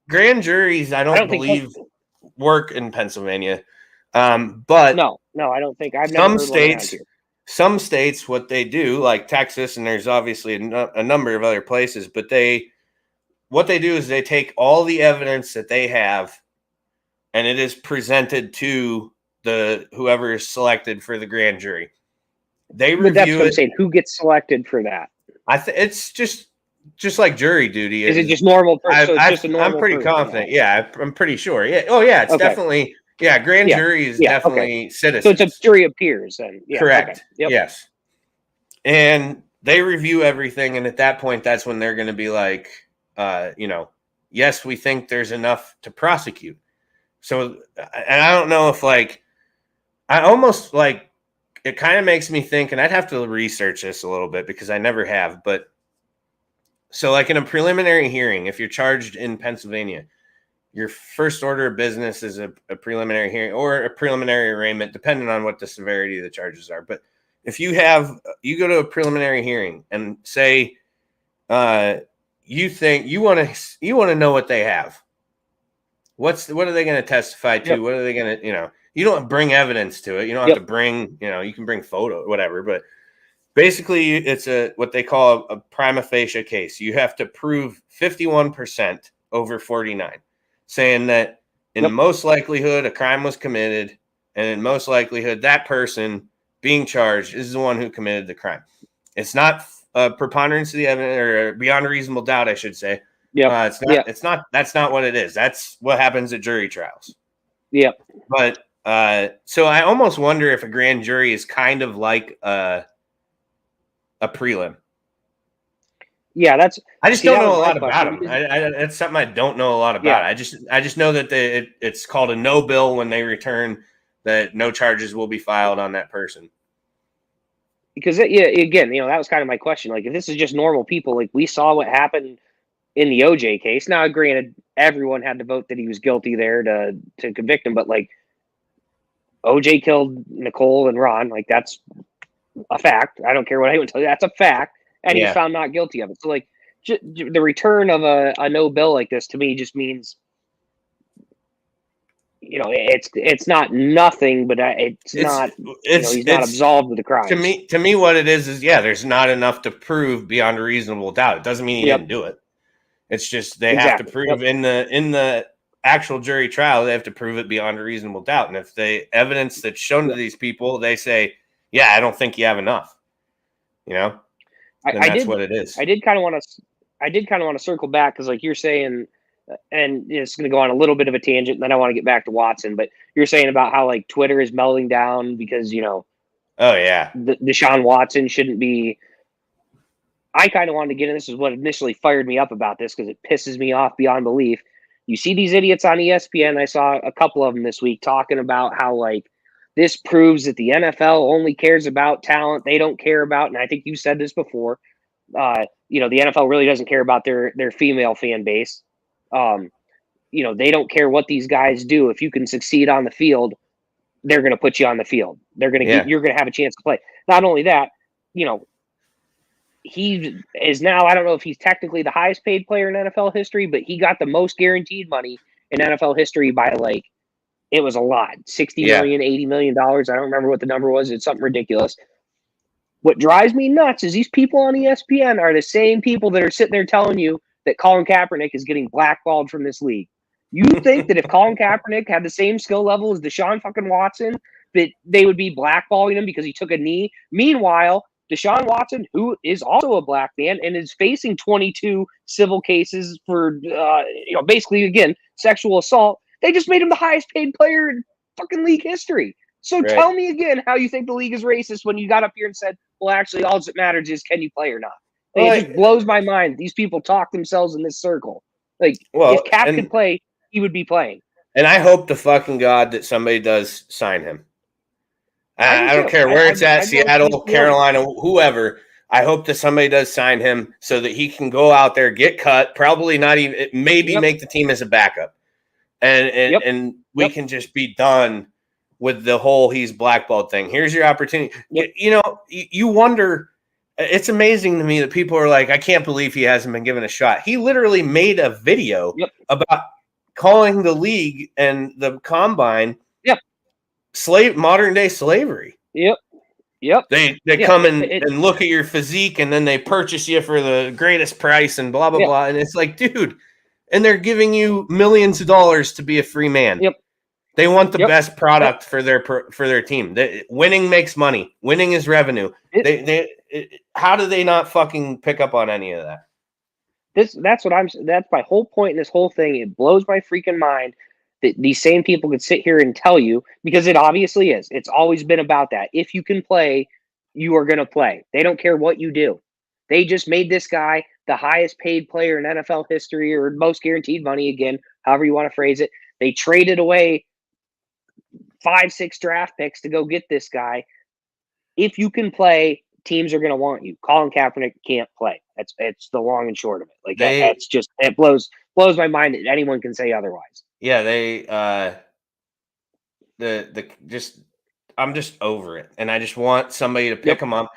Grand juries, I don't believe work in Pennsylvania. But no, I don't think. I've never heard states. Some states, what they do, like Texas, and there's obviously a number of other places, but what they do is they take all the evidence that they have, and it is presented to whoever is selected for the grand jury. They review. That's what I'm saying. Who gets selected for that? It's just like jury duty. Is it just normal? I'm pretty confident. Yeah, I'm pretty sure. Yeah. Oh, yeah. It's definitely. Yeah, grand jury is definitely citizens. So it's a jury of peers, then. Yeah, correct. Okay. Yep. Yes. And they review everything, and at that point, that's when they're going to be like, yes, we think there's enough to prosecute. So, and I don't know if I almost it kind of makes me think, and I'd have to research this a little bit because I never have, but so in a preliminary hearing, if you're charged in Pennsylvania, your first order of business is a preliminary hearing or a preliminary arraignment, depending on what the severity of the charges are. But if you go to a preliminary hearing and say you think you want to know what they have, what are they going to testify to? Yep. What are they going to you don't bring evidence to it. You don't have to bring you can bring photo whatever, but basically it's what they call a prima facie case. You have to prove 51% over 49. Saying that in most likelihood a crime was committed, and in most likelihood that person being charged is the one who committed the crime. It's not a preponderance of the evidence, or beyond a reasonable doubt, I should say. Yeah, it's not. That's not what it is. That's what happens at jury trials. Yep. But so I almost wonder if a grand jury is kind of like a prelim. Yeah, I just don't know a lot about them. That's something I don't know a lot about. I just know that it's called a no bill when they return, that no charges will be filed on that person. Because again, that was kind of my question. If this is just normal people, we saw what happened in the OJ case. Now, granted, everyone had to vote that he was guilty there to convict him, but OJ killed Nicole and Ron. That's a fact. I don't care what anyone tells you. That's a fact. And he was found not guilty of it. So, the return of a no bill like this to me just means, it's not nothing, but he's not absolved of the crime. To me, what it is there's not enough to prove beyond a reasonable doubt. It doesn't mean he didn't do it. It's just they have to prove in the actual jury trial, they have to prove it beyond a reasonable doubt. And if the evidence that's shown to these people, they say, "Yeah, I don't think you have enough," that's what it is. I did kind of want to circle back because, you're saying, and it's going to go on a little bit of a tangent, and then I want to get back to Watson. But you're saying about how Twitter is melting down because oh yeah, Deshaun Watson shouldn't be. I kind of wanted to get in. This is what initially fired me up about this because it pisses me off beyond belief. You see these idiots on ESPN. I saw a couple of them this week talking about how this proves that the NFL only cares about talent. They don't care about, and I think you said this before, the NFL really doesn't care about their female fan base. They don't care what these guys do. If you can succeed on the field, they're going to put you on the field. They're going to you're going to have a chance to play. Not only that, he is now, I don't know if he's technically the highest paid player in NFL history, but he got the most guaranteed money in NFL history by it was a lot, $60 million, $80 million. I don't remember what the number was. It's something ridiculous. What drives me nuts is these people on ESPN are the same people that are sitting there telling you that Colin Kaepernick is getting blackballed from this league. You think that if Colin Kaepernick had the same skill level as Deshaun fucking Watson, that they would be blackballing him because he took a knee. Meanwhile, Deshaun Watson, who is also a black man and is facing 22 civil cases for, basically, again, sexual assault, they just made him the highest paid player in fucking league history. So tell me again how you think the league is racist when you got up here and said, well, actually, all that matters is can you play or not? Like, it just blows my mind. These people talk themselves in this circle. Like, if Cap could play, he would be playing. And I hope to fucking God that somebody does sign him. I don't care where it's at, Seattle, Carolina, whoever. I hope that somebody does sign him so that he can go out there, get cut, probably not even, maybe make the team as a backup. And we can just be done with the whole he's blackballed thing. Here's your opportunity. You wonder, it's amazing to me that people are like, I can't believe he hasn't been given a shot. He literally made a video about calling the league and the combine modern day slavery. They come and look at your physique and then they purchase you for the greatest price and blah blah blah. And it's like, dude, and they're giving you millions of dollars to be a free man. They want the best product for their team. Winning makes money. Winning is revenue. How do they not fucking pick up on any of that? That's my whole point in this whole thing. It blows my freaking mind that these same people could sit here and tell you, because it obviously is. It's always been about that. If you can play, you are going to play. They don't care what you do. They just made this guy the highest paid player in NFL history, or most guaranteed money, again, however you want to phrase it. They traded away 5-6 draft picks to go get this guy. If you can play, teams are going to want you. Colin Kaepernick can't play. It's the long and short of it. Like, that's just, it blows my mind that anyone can say otherwise. Yeah, I'm just over it, and I just want somebody to pick him up.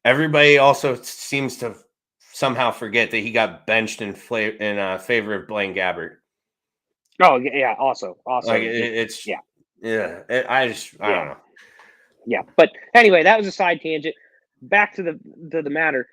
Everybody also seems to somehow forget that he got benched in favor of Blaine Gabbert. Oh yeah, also like I don't know. Yeah, but anyway, that was a side tangent. Back to the matter.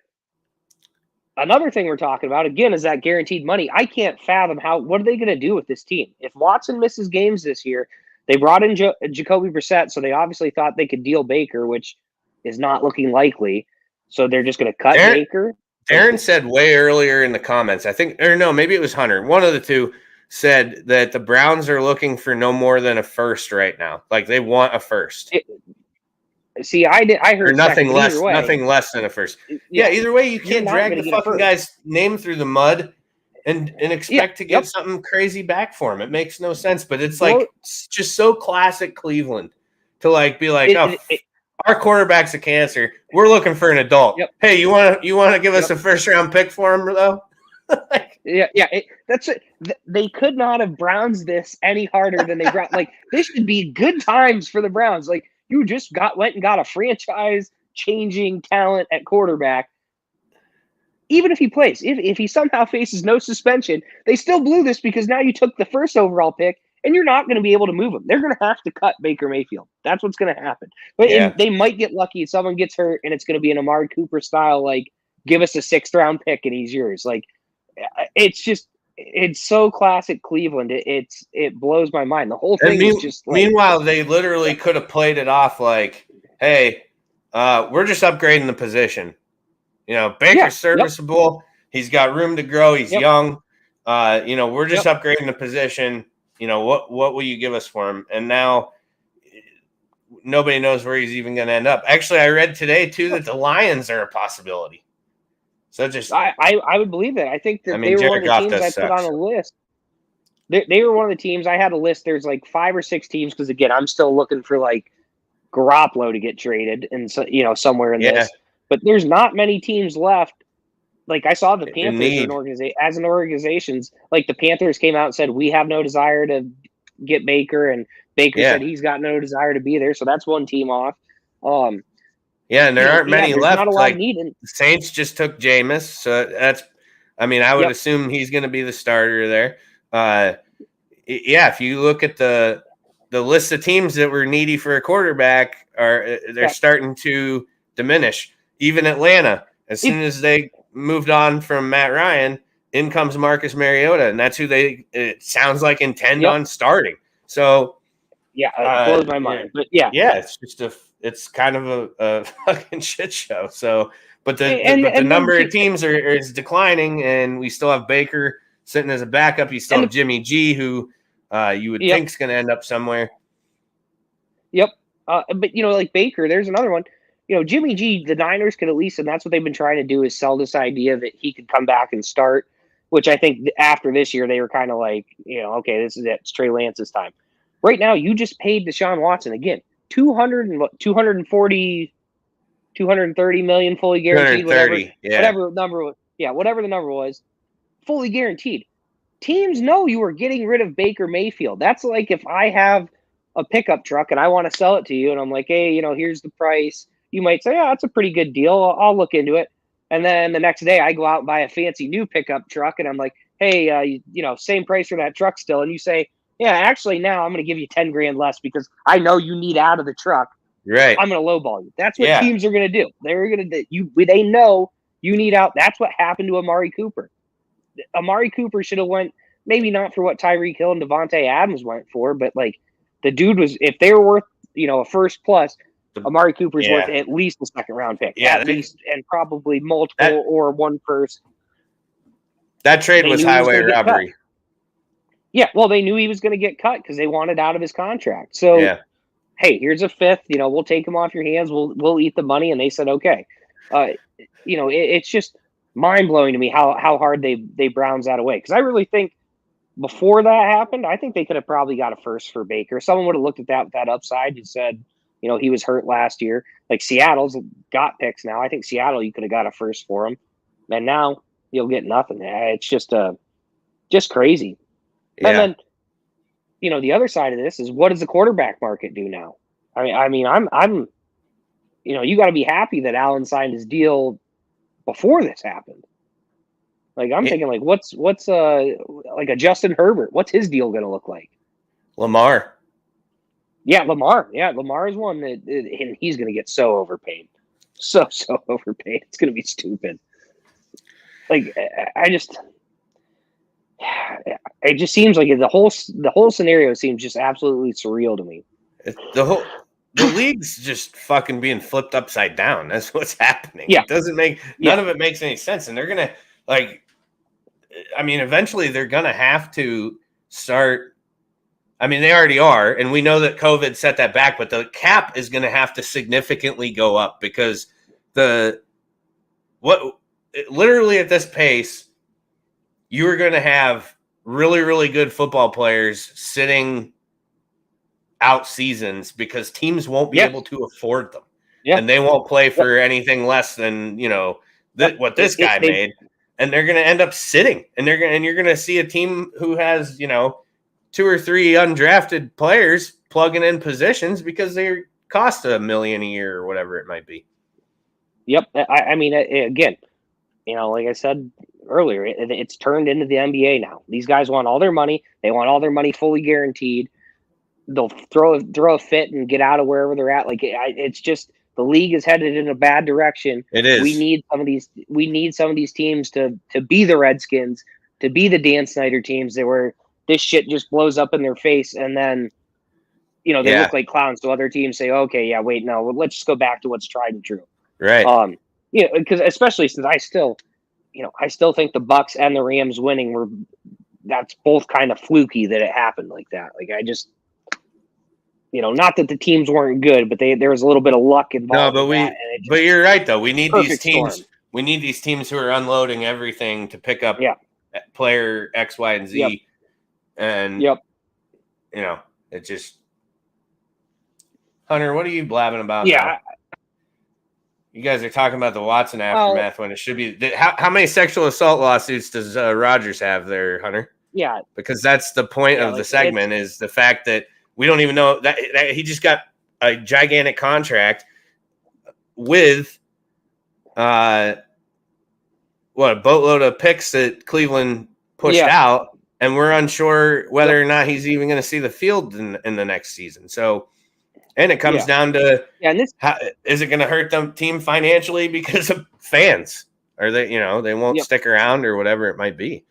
Another thing we're talking about, again, is that guaranteed money. I can't fathom what are they going to do with this team? If Watson misses games this year, they brought in Jacoby Brissett, so they obviously thought they could deal Baker, which is not looking likely. So they're just going to cut Baker. Darren said way earlier in the comments, I think, or no, maybe it was Hunter. One of the two said that the Browns are looking for no more than a first right now. Like, they want a first. I heard nothing less than a first. Yeah, either way, you can't drag the fucking guy's name through the mud and expect to get something crazy back for him. It makes no sense. But it's like, it's just so classic Cleveland to be like, our quarterback's a cancer. We're looking for an adult. Hey, you want to give us a first round pick for him though? That's it. They could not have Browns this any harder than they brought. Like, this should be good times for the Browns. Like, you just went and got a franchise-changing talent at quarterback. Even if he plays, if he somehow faces no suspension, they still blew this because now you took the first overall pick and you're not going to be able to move him. They're going to have to cut Baker Mayfield. That's what's going to happen. But they might get lucky if someone gets hurt and it's going to be an Amari Cooper style, like, give us a 6th-round pick and he's yours. Like, it's so classic Cleveland. It blows my mind. The whole thing is just like, meanwhile, they literally could have played it off like, hey, we're just upgrading the position. Baker's serviceable. He's got room to grow. He's young. We're just upgrading the position. What will you give us for him? And now nobody knows where he's even going to end up. Actually, I read today too that the Lions are a possibility. So just I would believe that. I think that they were one of the teams I put on a list. They were one of the teams I had a list. There's like 5 or 6 teams because, again, I'm still looking for like Garoppolo to get traded and somewhere in this. But there's not many teams left. Like, I saw the Panthers as an organizations, like the Panthers came out and said we have no desire to get Baker, and Baker said he's got no desire to be there. So that's one team off. And there aren't many left. Not a lot of need. The Saints just took Jameis, so that's. I mean, I would assume he's going to be the starter there. If you look at the list of teams that were needy for a quarterback, they're starting to diminish. Even Atlanta, as soon as they moved on from Matt Ryan, in comes Marcus Mariota, and that's who it sounds like intend on starting. So Yeah, it blows my mind. But yeah, it's just it's kind of a fucking shit show. So, but the number of teams is declining, and we still have Baker sitting as a backup. You still have Jimmy G, who you would think is going to end up somewhere. Yep. But like Baker, there's another one. Jimmy G, the Niners could at least, and that's what they've been trying to do, is sell this idea that he could come back and start. Which I think after this year, they were kind of like, okay, this is it. It's Trey Lance's time. Right now, you just paid Deshaun Watson again $230 million fully guaranteed, whatever the number was. Yeah, whatever the number was, fully guaranteed. Teams know you are getting rid of Baker Mayfield. That's like if I have a pickup truck and I want to sell it to you, and I'm like, hey, here's the price. You might say, that's a pretty good deal. I'll look into it. And then the next day I go out and buy a fancy new pickup truck and I'm like, hey, same price for that truck still. And you say, yeah, actually now I'm going to give you 10 grand less because I know you need out of the truck. Right. I'm going to lowball you. That's what teams are going to do. They're going to they know you need out. That's what happened to Amari Cooper. Amari Cooper should have went, maybe not for what Tyreek Hill and Devontae Adams went for, but like the dude was, if they were worth, a first plus, Amari Cooper's worth at least a second round pick. Yeah, at least, and probably multiple or one first. That trade was highway robbery. Yeah, well, they knew he was going to get cut because they wanted out of his contract. So, hey, here's a fifth. We'll take him off your hands. We'll eat the money, and they said okay. It's just mind blowing to me how hard they Browns that away, because I really think before that happened, I think they could have probably got a first for Baker. Someone would have looked at that upside and said, he was hurt last year. Like Seattle's got picks now. I think Seattle, you could have got a first for him, and now you'll get nothing. It's just crazy. Yeah. And then, the other side of this is, what does the quarterback market do now? I mean, I'm, you got to be happy that Allen signed his deal before this happened. Like I'm thinking, like what's like a Justin Herbert? What's his deal going to look like? Lamar. Yeah, Lamar. Yeah, Lamar is one that and he's going to get so overpaid, so overpaid. It's going to be stupid. Like it just seems like the whole scenario seems just absolutely surreal to me. The league's just fucking being flipped upside down. That's what's happening. Yeah. It doesn't make none of it makes any sense, and they're gonna eventually they're gonna have to start. I mean, they already are, and we know that COVID set that back, but the cap is going to have to significantly go up because literally at this pace, you are going to have really, really good football players sitting out seasons because teams won't be able to afford them, and they won't play for anything less than what this guy made, and they're going to end up sitting, and you're going to see a team who has 2 or 3 undrafted players plugging in positions because they cost $1 million a year or whatever it might be. Yep. I mean, again, like I said earlier, it's turned into the NBA now. These guys want all their money. They want all their money fully guaranteed. They'll throw a fit and get out of wherever they're at. Like it's just the league is headed in a bad direction. It is. We need some of these teams to be the Redskins, to be the Dan Snyder teams that were. This shit just blows up in their face, and then, they look like clowns. So other teams say, "Okay, yeah, wait, no, let's just go back to what's tried and true." Right. Because especially since I still think the Bucks and the Rams winning that's both kind of fluky that it happened like that. Like I just, not that the teams weren't good, but there was a little bit of luck involved. No, but you're right though. We need these teams. Storm. We need these teams who are unloading everything to pick up player X, Y, and Z. Yep. And it just Hunter, what are you blabbing about? Yeah, you guys are talking about the Watson aftermath when it should be. How many sexual assault lawsuits does Rodgers have there, Hunter? Yeah, because that's the point of the segment is the fact that we don't even know that he just got a gigantic contract with a boatload of picks that Cleveland pushed out. And we're unsure whether or not he's even going to see the field in the next season. So, and it comes down to is it going to hurt the team financially because of fans? Or they won't stick around or whatever it might be.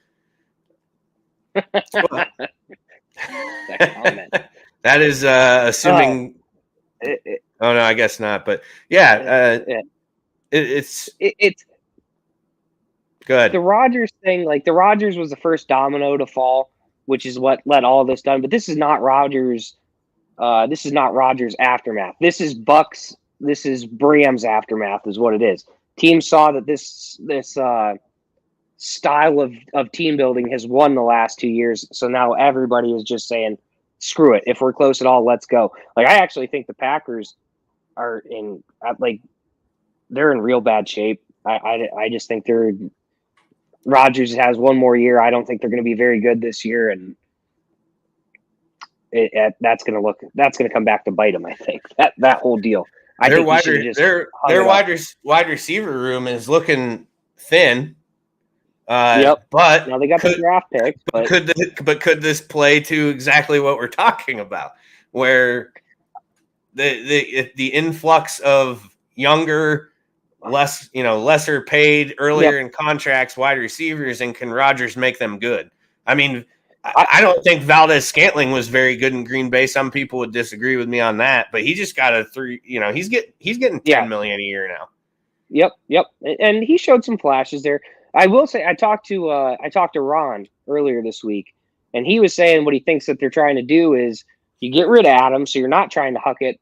That is assuming. Oh no, I guess not. But yeah, it's good. The Rodgers thing, like the Rodgers was the first domino to fall, which is what led all this done. But this is not Rodgers. This is not Rodgers' aftermath. This is Bucks. This is Bram's aftermath, is what it is. Teams saw that this style of team building has won the last 2 years. So now everybody is just saying, screw it. If we're close at all, let's go. Like, I actually think the Packers are they're in real bad shape. I just think Rodgers has one more year. I don't think they're going to be very good this year. And that's going to come back to bite them. I think that whole deal. Their wide receiver room is looking thin. Yep. But now they got the draft picks. But could this play to exactly what we're talking about, where the influx of younger, lesser paid, earlier in contracts wide receivers, and can Rodgers make them good? I mean, I don't think Valdez-Scantling was very good in Green Bay. Some people would disagree with me on that, but he just got he's getting $10 million a year now. Yep. And he showed some flashes there. I will say I talked to Ron earlier this week, and he was saying what he thinks that they're trying to do is you get rid of Adam, so you're not trying to huck it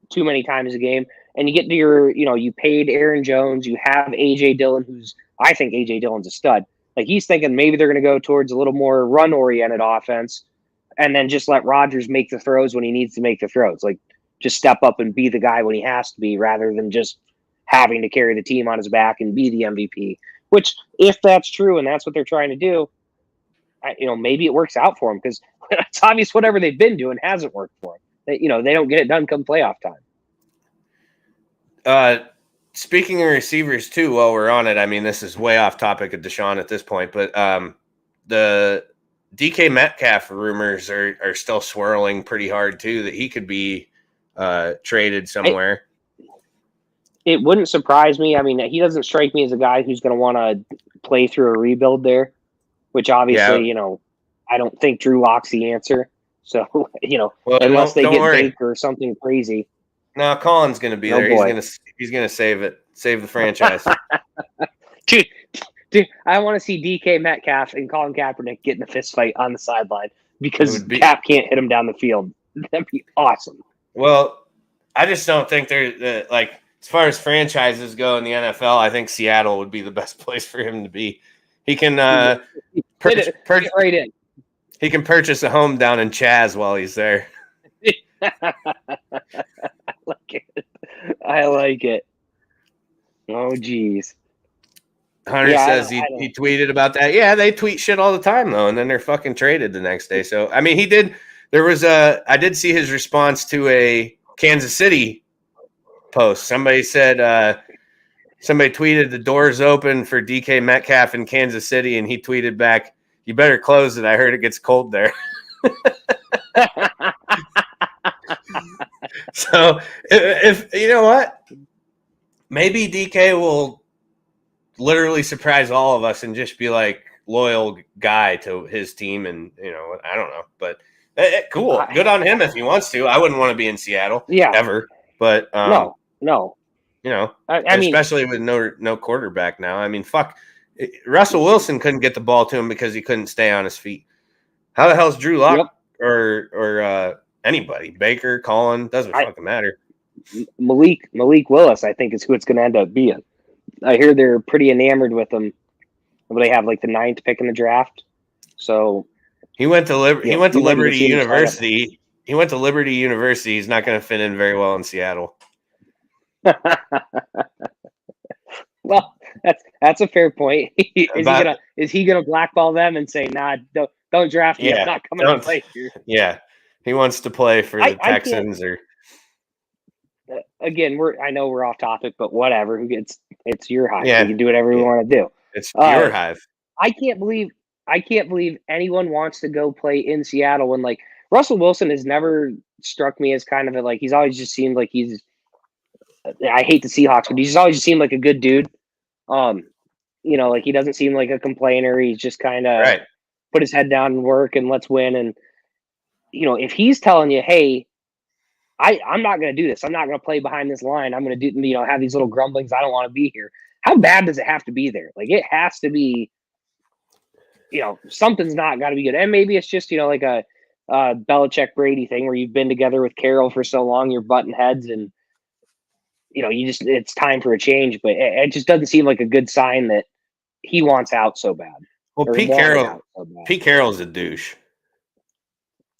too many times a game, and you get to you paid Aaron Jones, you have AJ Dillon, I think AJ Dillon's a stud. Like, he's thinking maybe they're going to go towards a little more run-oriented offense, and then just let Rodgers make the throws when he needs to make the throws. Like, just step up and be the guy when he has to be, rather than just having to carry the team on his back and be the MVP. Which, if that's true and that's what they're trying to do, maybe it works out for them, because it's obvious whatever they've been doing hasn't worked for them. They don't get it done come playoff time. Speaking of receivers too, while we're on it, I mean, this is way off topic of Deshaun at this point, but the DK Metcalf rumors are still swirling pretty hard too, that he could be traded somewhere. It wouldn't surprise me. I mean, he doesn't strike me as a guy who's going to want to play through a rebuild there, which obviously, I don't think Drew Lock's the answer. So, unless they get Baker or something crazy. No, Colin's going to be there. Boy. He's going to save the franchise. Dude, I want to see DK Metcalf and Colin Kaepernick get in a fist fight on the sideline because Cap can't hit him down the field. That'd be awesome. Well, I just don't think they're as far as franchises go in the NFL, I think Seattle would be the best place for him to be. He can purchase right in. He can purchase a home down in Chaz while he's there. I like it. Oh, geez. Hunter says he tweeted about that. Yeah, they tweet shit all the time, though, and then they're fucking traded the next day. So, I mean, I did see his response to a Kansas City post. Somebody said, somebody tweeted the doors open for DK Metcalf in Kansas City, and he tweeted back, "You better close it. I heard it gets cold there." So, if you know what, maybe DK will literally surprise all of us and just be like loyal guy to his team, and I don't know, but cool, good on him if he wants to. I wouldn't want to be in Seattle, ever, but no, I mean, especially with no quarterback now. I mean, fuck, Russell Wilson couldn't get the ball to him because he couldn't stay on his feet. How the hell's Drew Lock or anybody? Baker, Colin, doesn't fucking matter. Malik Willis, I think, is who it's going to end up being. I hear they're pretty enamored with him. They have like the 9th pick in the draft. So he went to Liberty University. He went to Liberty University. He's not going to fit in very well in Seattle. Well, that's a fair point. Is he gonna blackball them and say, "Nah, don't draft me. I'm not coming to play here." Yeah, he wants to play for the Texans or. Again, I know we're off topic, but whatever. It's your hive. Yeah. You can do whatever you want to do. It's your hive. I can't believe anyone wants to go play in Seattle when Russell Wilson has never struck me as kind of he's always just seemed like he's. I hate the Seahawks, but he's always just seemed like a good dude. He doesn't seem like a complainer. He's just kind of put his head down and work and let's win. And if he's telling you, hey, I'm not going to do this. I'm not going to play behind this line. I'm going to do, have these little grumblings. I don't want to be here. How bad does it have to be there? Like, it has to be, something's not got to be good. And maybe it's just, like a Belichick Brady thing where you've been together with Carroll for so long, you're butting heads and, it's time for a change. But it just doesn't seem like a good sign that he wants out so bad. Well, Pete Carroll's a douche.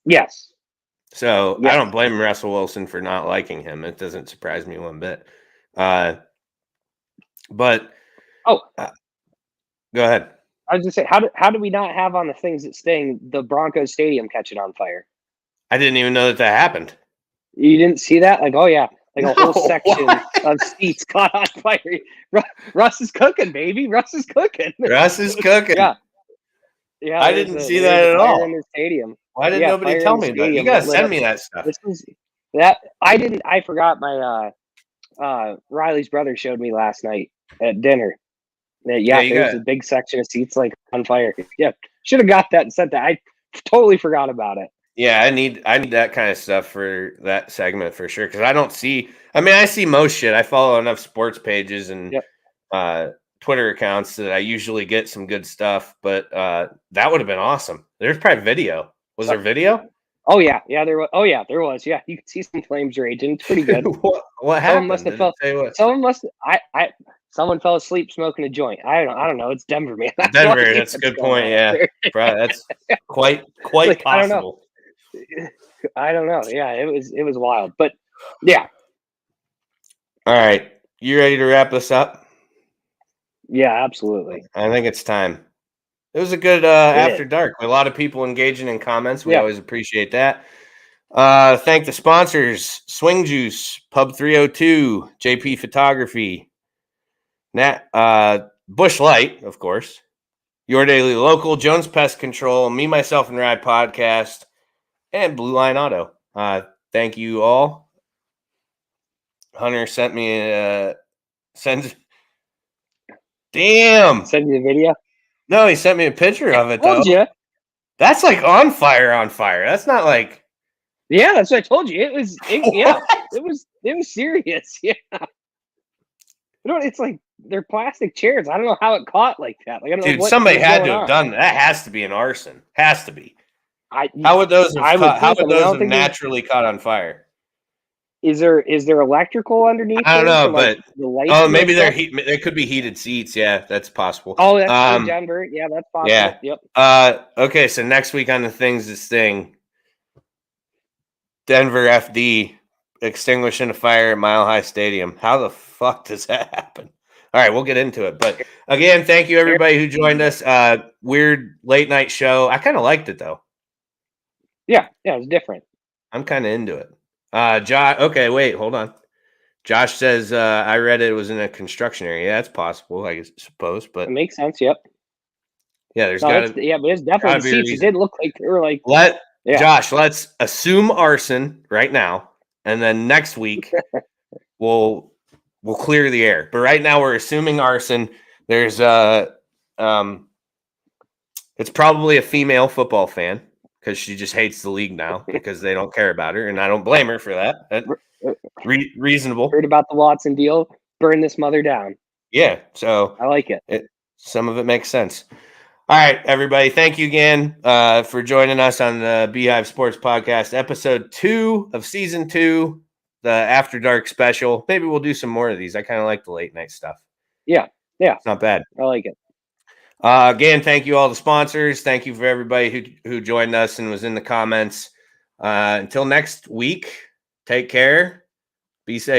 Yes. So I don't blame Russell Wilson for not liking him. It doesn't surprise me one bit. But go ahead. I was just saying, how do we not have on the things that sting the Broncos stadium catching on fire? I didn't even know that happened. You didn't see that? Like, oh yeah, like a whole section of seats caught on fire. Russ is cooking, baby. Russ is cooking. Yeah. Yeah. I didn't see that at all. In the stadium. Why did nobody tell me that? You gotta send me that stuff. I forgot my Riley's brother showed me last night at dinner. There's a big section of seats like on fire. Yeah, should have got that and sent that. I totally forgot about it. Yeah, I need that kind of stuff for that segment for sure. Because I don't see. I mean, I see most shit. I follow enough sports pages and Twitter accounts that I usually get some good stuff. But that would have been awesome. There's probably video. Was there video? Oh yeah, there was. Oh yeah, there was. Yeah, you could see some flames raging. It's pretty good. What happened? Someone fell asleep smoking a joint. I don't know. It's Denver, man. Denver. That's a good point. Yeah, that's quite like, possible. I don't know. Yeah, it was wild, but yeah. All right, you ready to wrap this up? Yeah, absolutely. I think it's time. It was a good after dark. A lot of people engaging in comments. We always appreciate that. Thank the sponsors: Swing Juice, Pub 302, JP Photography, Bush Light, of course, Your Daily Local, Jones Pest Control, Me, Myself, and Rye Podcast, and Blue Line Auto. Thank you all. Hunter sent me Send you the video? No, he sent me a picture of it, though. You. That's like on fire. That's not like... Yeah, that's what I told you. It was serious. Yeah. It's like they're plastic chairs. I don't know how it caught like that. Like, I don't know. Dude, somebody had to have done that. That has to be an arson. Has to be. How would those have naturally caught on fire? Is there electrical underneath? I don't know, but maybe there could be heated seats. Yeah, that's possible. Oh, that's in Denver. Yeah, that's possible. Yeah. Yep. Okay, so next week on the things that sting, Denver FD extinguishing a fire at Mile High Stadium. How the fuck does that happen? All right, we'll get into it. But again, thank you everybody who joined us. Weird late night show. I kind of liked it though. Yeah, it was different. I'm kind of into it. Josh. Okay, wait, hold on. Josh says I read it was in a construction area. Yeah, that's possible, I suppose. But it makes sense. Yep. Yeah, but it's definitely the seats. It did look like they were like. Josh, let's assume arson right now, and then next week we'll clear the air. But right now we're assuming arson. There's it's probably a female football fan because she just hates the league now because they don't care about her, and I don't blame her for that. Reasonable. Heard about the Watson deal? Burn this mother down. Yeah, so I like it. Some of it makes sense. All right, everybody. Thank you again for joining us on the Beehive Sports Podcast, episode 2 of season 2, the After Dark special. Maybe we'll do some more of these. I kind of like the late night stuff. Yeah. It's not bad. I like it. Again, thank you all the sponsors. Thank you for everybody who joined us and was in the comments. Until next week, take care. Be safe.